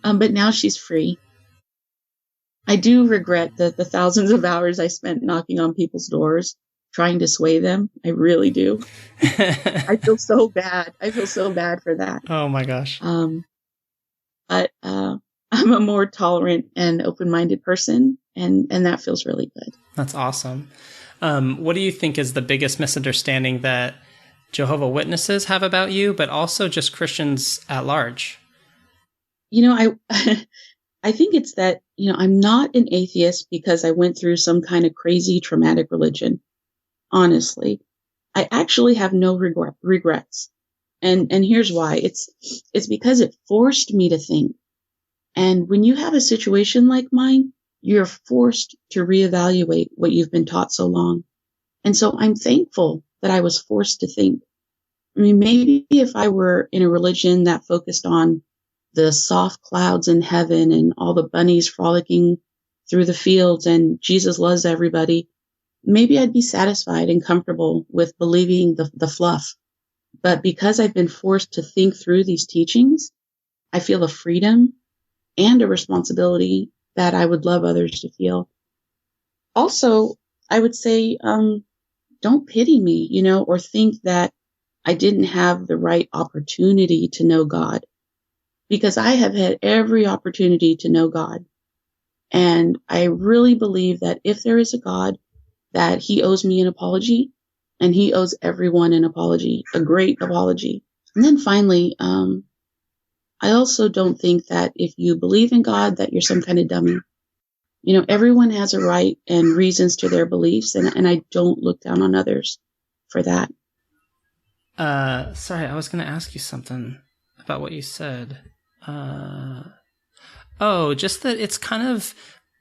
but now she's free. I do regret the thousands of hours I spent knocking on people's doors, trying to sway them. I really do. I feel so bad. I feel so bad for that. Oh my gosh. But I'm a more tolerant and open-minded person, and that feels really good. That's awesome. What do you think is the biggest misunderstanding that Jehovah Witnesses have about you, but also just Christians at large? I think it's that, I'm not an atheist because I went through some kind of crazy traumatic religion. Honestly, I actually have no regrets. And here's why. It's because it forced me to think. And when you have a situation like mine, you're forced to reevaluate what you've been taught so long. And so I'm thankful that I was forced to think. I mean, maybe if I were in a religion that focused on the soft clouds in heaven and all the bunnies frolicking through the fields and Jesus loves everybody, maybe I'd be satisfied and comfortable with believing the fluff. But because I've been forced to think through these teachings, I feel a freedom and a responsibility that I would love others to feel. Also, I would say, don't pity me, or think that I didn't have the right opportunity to know God. Because I have had every opportunity to know God. And I really believe that if there is a God, that he owes me an apology, and he owes everyone an apology, a great apology. And then finally, I also don't think that if you believe in God, that you're some kind of dummy. Everyone has a right and reasons to their beliefs, and I don't look down on others for that. Sorry, I was going to ask you something about what you said. Just that it's kind of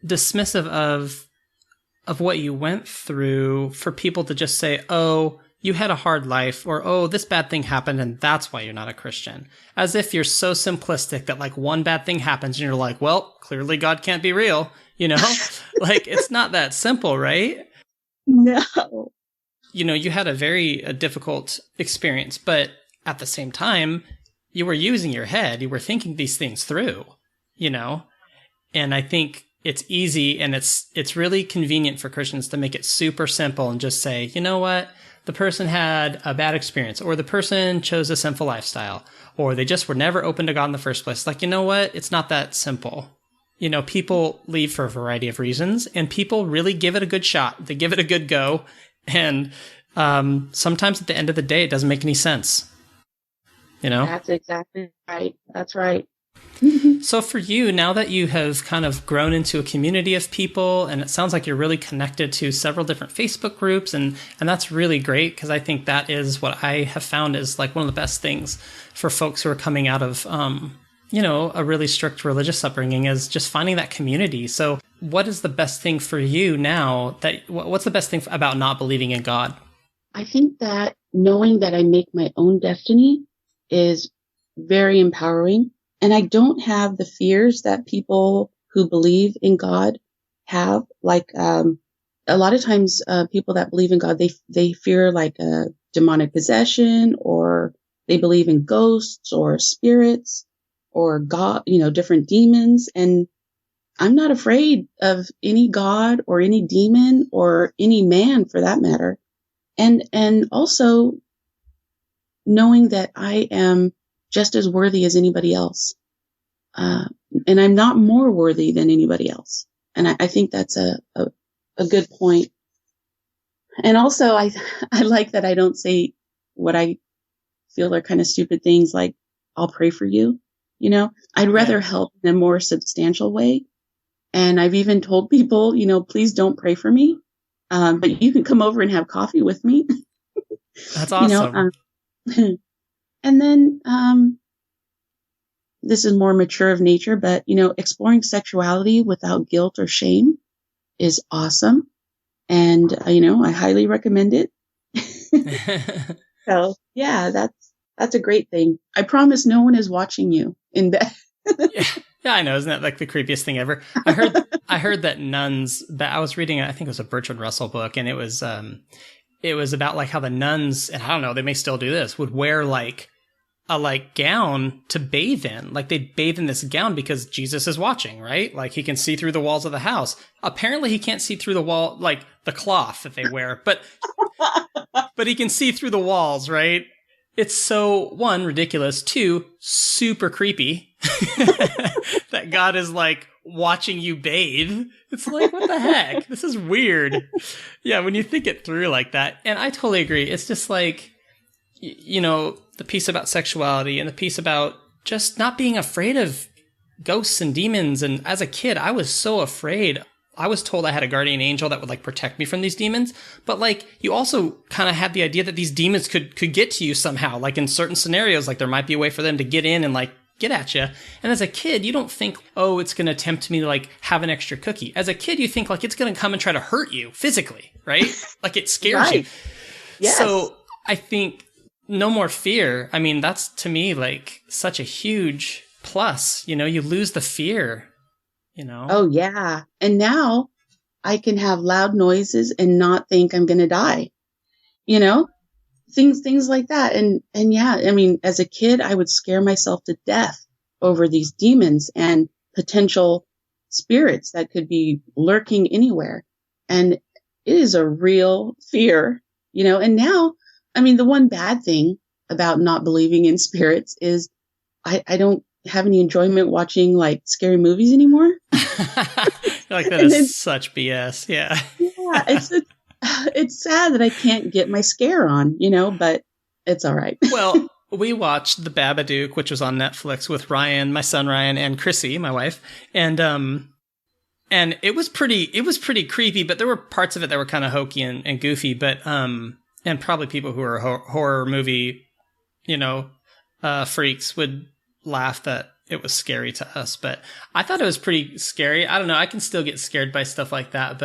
dismissive of what you went through for people to just say, oh, you had a hard life, or, oh, this bad thing happened and that's why you're not a Christian. As if you're so simplistic that like one bad thing happens and you're like, well, clearly God can't be real, like it's not that simple, right? No. You had a very difficult experience, but at the same time, you were using your head. You were thinking these things through, and I think it's easy and it's really convenient for Christians to make it super simple and just say, you know what? The person had a bad experience, or the person chose a sinful lifestyle, or they just were never open to God in the first place. Like, you know what? It's not that simple. People leave for a variety of reasons, and people really give it a good shot. They give it a good go, And sometimes at the end of the day, it doesn't make any sense. That's exactly right. That's right. So for you, now that you have kind of grown into a community of people, and it sounds like you're really connected to several different Facebook groups, and that's really great, because I think that is what I have found is like one of the best things for folks who are coming out of, a really strict religious upbringing, is just finding that community. So what is the best thing for you now? What's the best thing about not believing in God? I think that knowing that I make my own destiny is very empowering. And I don't have the fears that people who believe in God have. Like, a lot of times, people that believe in God, they fear like a demonic possession, or they believe in ghosts or spirits or God, different demons. And I'm not afraid of any God or any demon or any man for that matter. And also knowing that I am just as worthy as anybody else. And I'm not more worthy than anybody else. And I think that's a good point. And also I like that I don't say what I feel are kind of stupid things like, I'll pray for you. I'd rather help in a more substantial way. And I've even told people, please don't pray for me. But you can come over and have coffee with me. That's awesome. And then, this is more mature of nature, but, exploring sexuality without guilt or shame is awesome. And, I highly recommend it. So yeah, that's a great thing. I promise no one is watching you in bed. Yeah, I know. Isn't that like the creepiest thing ever? I heard that nuns, that I was reading, I think it was a Bertrand Russell book, and it was about like how the nuns, and I don't know, they may still do this, would wear like a gown to bathe in. Like they'd bathe in this gown because Jesus is watching, right? Like he can see through the walls of the house. Apparently he can't see through the wall, like the cloth that they wear, but he can see through the walls, right? It's so, one, ridiculous, two, super creepy that God is like watching you bathe. It's like, what the heck? This is weird. Yeah, when you think it through like that. And I totally agree. It's just like, the piece about sexuality and the piece about just not being afraid of ghosts and demons. And as a kid, I was so afraid. I was told I had a guardian angel that would like protect me from these demons. But like, you also kind of had the idea that these demons could get to you somehow. Like in certain scenarios, like there might be a way for them to get in and like get at you. And as a kid, you don't think, oh, it's going to tempt me to like have an extra cookie. As a kid, you think like it's going to come and try to hurt you physically, right? Like it scares you. Yes. So I think no more fear. I mean, that's to me like such a huge plus. You lose the fear. Oh yeah. And now I can have loud noises and not think I'm going to die. Things like that. And yeah, I mean, as a kid, I would scare myself to death over these demons and potential spirits that could be lurking anywhere. And it is a real fear, and now, I mean, the one bad thing about not believing in spirits is I don't have any enjoyment watching like scary movies anymore. Like that is such BS. Yeah. Yeah. It's sad that I can't get my scare on, but it's all right. Well, we watched The Babadook, which was on Netflix with Ryan, my son Ryan, and Chrissy, my wife. And it was pretty creepy, but there were parts of it that were kind of hokey and goofy, but and probably people who are horror movie, freaks would laugh that it was scary to us, but I thought it was pretty scary. I don't know. I can still get scared by stuff like that,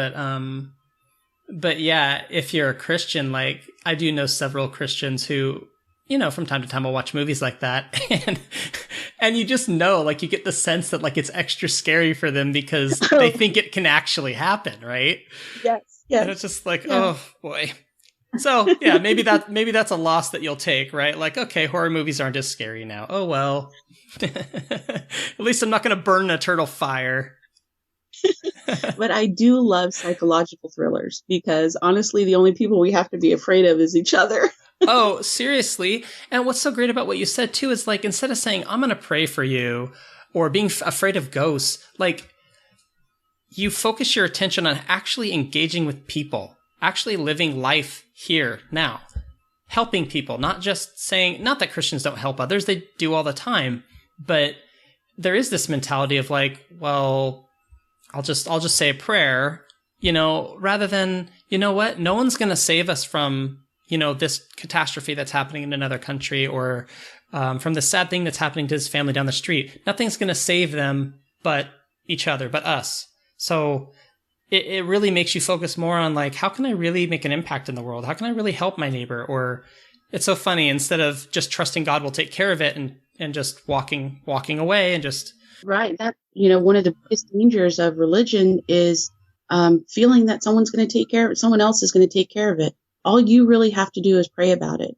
but yeah, if you're a Christian, like I do know several Christians who, from time to time will watch movies like that, and you just know, like you get the sense that like it's extra scary for them because they think it can actually happen, right? Yes. And it's just like, oh boy. So yeah, maybe that's a loss that you'll take, right? Like, okay, horror movies aren't as scary now. Oh well. At least I'm not going to burn an eternal fire. But I do love psychological thrillers because honestly, the only people we have to be afraid of is each other. Oh, seriously. And what's so great about what you said too is like, instead of saying, I'm going to pray for you or being afraid of ghosts, like you focus your attention on actually engaging with people actually living life here now, helping people, not just saying, not that Christians don't help others, they do all the time, but there is this mentality of like, well, I'll just say a prayer, rather than, you know what, no one's going to save us from, this catastrophe that's happening in another country, or from the sad thing that's happening to his family down the street. Nothing's going to save them but each other, but us. So it really makes you focus more on like, how can I really make an impact in the world? How can I really help my neighbor? Or it's so funny, instead of just trusting God will take care of it and just walking away and just. Right. That, one of the biggest dangers of religion is feeling that someone else is going to take care of it. All you really have to do is pray about it.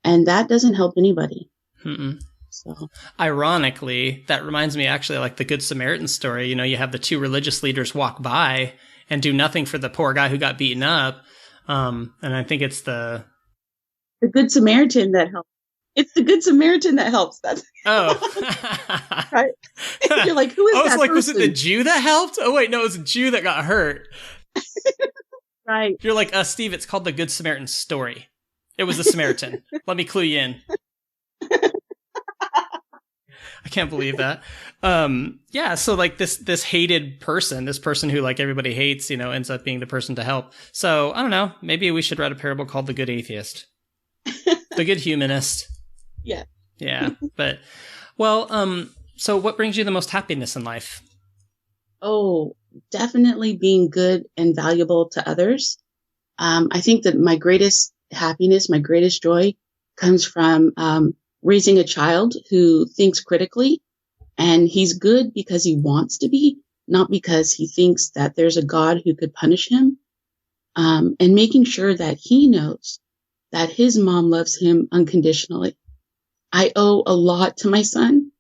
And that doesn't help anybody. Mm-mm. So. Ironically, that reminds me actually like the Good Samaritan story. You have the two religious leaders walk by and do nothing for the poor guy who got beaten up. And I think it's the Good Samaritan that helps. It's the Good Samaritan that helps. That's right. You're like, who is that? I was like, was it the Jew that helped? Oh wait, no, it was a Jew that got hurt. Right. You're like, Steve, it's called the Good Samaritan story. It was the Samaritan. Let me clue you in. I can't believe that. Yeah, so like this hated person, this person who like everybody hates, ends up being the person to help. So I don't know, maybe we should write a parable called The Good Atheist. The Good Humanist. Yeah. Yeah. But so what brings you the most happiness in life? Oh, definitely being good and valuable to others. I think that my greatest happiness, my greatest joy comes from raising a child who thinks critically, and he's good because he wants to be, not because he thinks that there's a God who could punish him, and making sure that he knows that his mom loves him unconditionally. I owe a lot to my son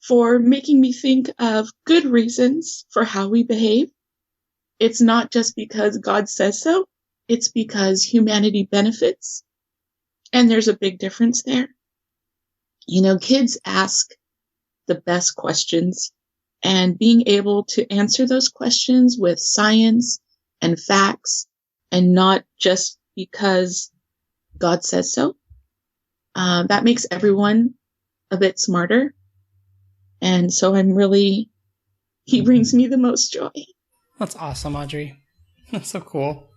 for making me think of good reasons for how we behave. It's not just because God says so. It's because humanity benefits. And there's a big difference there. Kids ask the best questions, and being able to answer those questions with science and facts and not just because God says so. That makes everyone a bit smarter. And so he brings me the most joy. That's awesome, Audrey. That's so cool.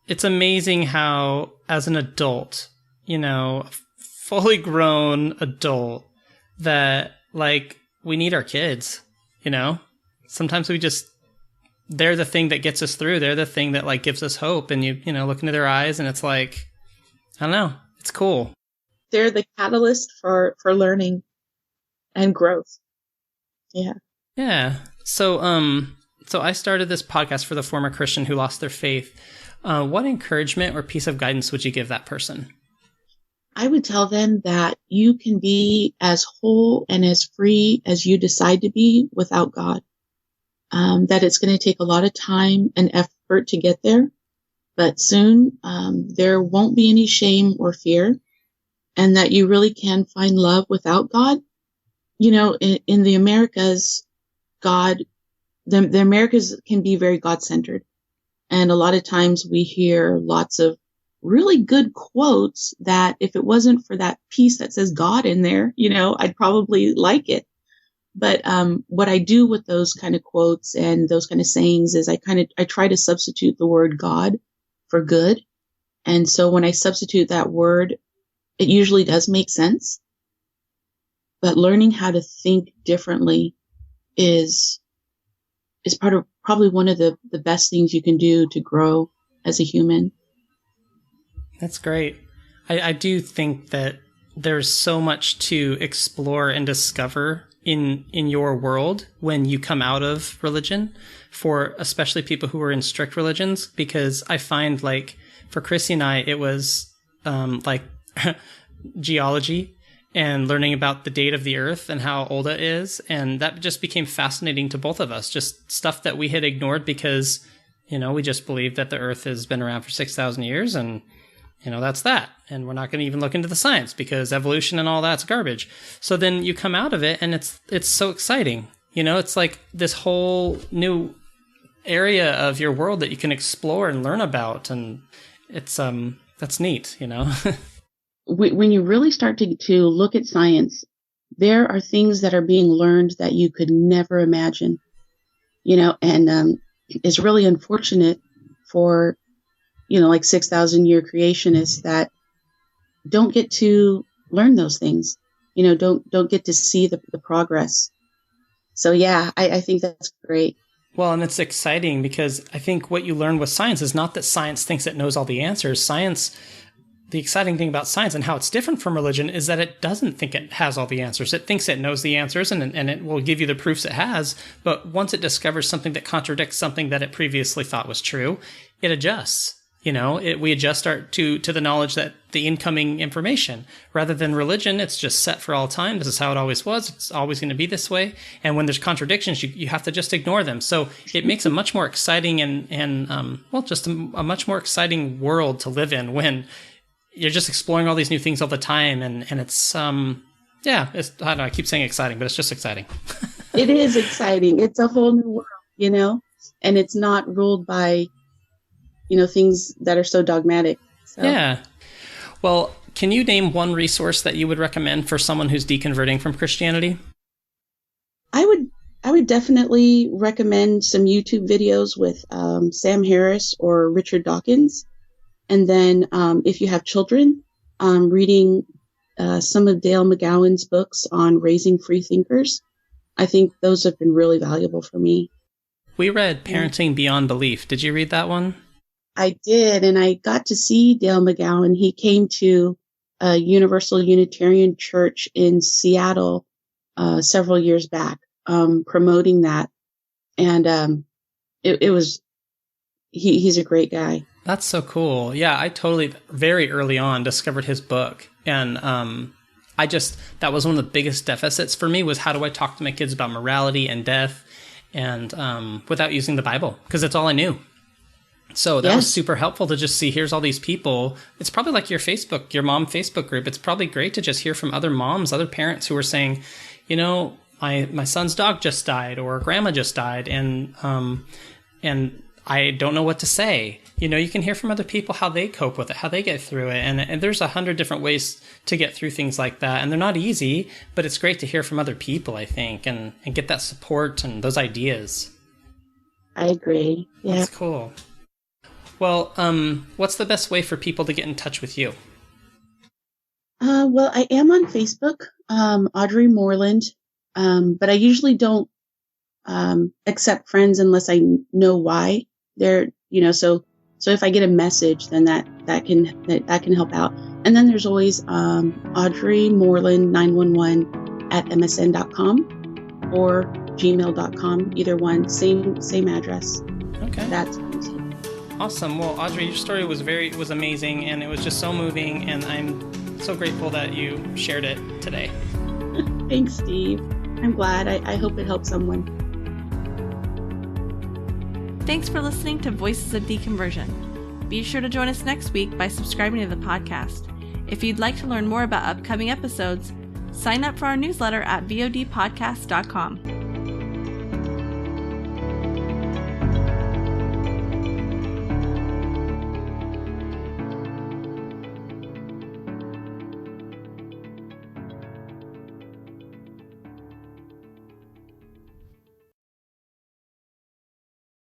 It's amazing how, as an adult, fully grown adult, that like we need our kids, sometimes they're the thing that gets us through. They're the thing that like gives us hope. And you look into their eyes and it's like, I don't know, it's cool. They're the catalyst for learning and growth. Yeah. Yeah. So I started this podcast for the former Christian who lost their faith. What encouragement or piece of guidance would you give that person? I would tell them that you can be as whole and as free as you decide to be without God. That it's going to take a lot of time and effort to get there, but soon there won't be any shame or fear, and that you really can find love without God. In the Americas, the Americas can be very God-centered. And a lot of times we hear lots of really good quotes that if it wasn't for that piece that says God in there, I'd probably like it. But what I do with those kind of quotes and those kind of sayings is I try to substitute the word God for good. And so when I substitute that word, it usually does make sense. But learning how to think differently is probably one of the best things you can do to grow as a human. That's great. I do think that there's so much to explore and discover in your world when you come out of religion, for especially people who are in strict religions, because I find like for Chrissy and I, it was like geology and learning about the date of the earth and how old it is. And that just became fascinating to both of us, just stuff that we had ignored because, we just believed that the earth has been around for 6,000 years and, that's that. And we're not going to even look into the science because evolution and all that's garbage. So then you come out of it and it's so exciting. You know, it's like this whole new area of your world that you can explore and learn about, and it's that's neat, you know. When you really start to look at science, there are things that are being learned that you could never imagine, you know, and it's really unfortunate for, you know, like 6,000 year creationists that don't get to learn those things, you know, don't get to see the progress. So yeah, I think that's great. Well, and it's exciting because I think what you learn with science is not that science thinks it knows all the answers. The exciting thing about science and how it's different from religion is that it doesn't think it has all the answers. It thinks it knows the answers and it will give you the proofs it has. But once it discovers something that contradicts something that it previously thought was true, it adjusts. You know, we adjust to the knowledge that the incoming information. Rather than religion, it's just set for all time. This is how it always was. It's always going to be this way. And when there's contradictions, you have to just ignore them. So it makes a much more exciting and just a much more exciting world to live in when you're just exploring all these new things all the time. And it's, I don't know, I keep saying exciting, but it's just exciting. It is exciting. It's a whole new world, you know, and it's not ruled by, you know, things that are so dogmatic. So. Yeah. Well, can you name one resource that you would recommend for someone who's deconverting from Christianity? I would definitely recommend some YouTube videos with Sam Harris or Richard Dawkins. And then if you have children, reading some of Dale McGowan's books on raising free thinkers. I think those have been really valuable for me. We read Parenting Beyond Belief. Did you read that one? I did, and I got to see Dale McGowan. He came to a Universal Unitarian Church in Seattle several years back, promoting that. And he's a great guy. That's so cool. Yeah, I totally, very early on, discovered his book. And that was one of the biggest deficits for me was how do I talk to my kids about morality and death and without using the Bible? Because that's all I knew. So that was super helpful to just see, here's all these people. It's probably like your mom Facebook group. It's probably great to just hear from other moms, other parents who are saying, you know, my son's dog just died or grandma just died. And I don't know what to say. You know, you can hear from other people how they cope with it, how they get through it. And there's 100 different ways to get through things like that. And they're not easy, but it's great to hear from other people, I think, and get that support and those ideas. I agree. Yeah. That's cool. Well, what's the best way for people to get in touch with you? Well, I am on Facebook, Audrey Moreland, but I usually don't accept friends unless I know why they're, you know, so if I get a message, then that can help out. And then there's always Audrey Moreland 911 at msn.com or gmail.com, either one, same address. Okay. That's easy. Awesome. Well, Audrey, your story was amazing, and it was just so moving, and I'm so grateful that you shared it today. Thanks, Steve. I'm glad. I hope it helps someone. Thanks for listening to Voices of Deconversion. Be sure to join us next week by subscribing to the podcast. If you'd like to learn more about upcoming episodes, sign up for our newsletter at vodpodcast.com.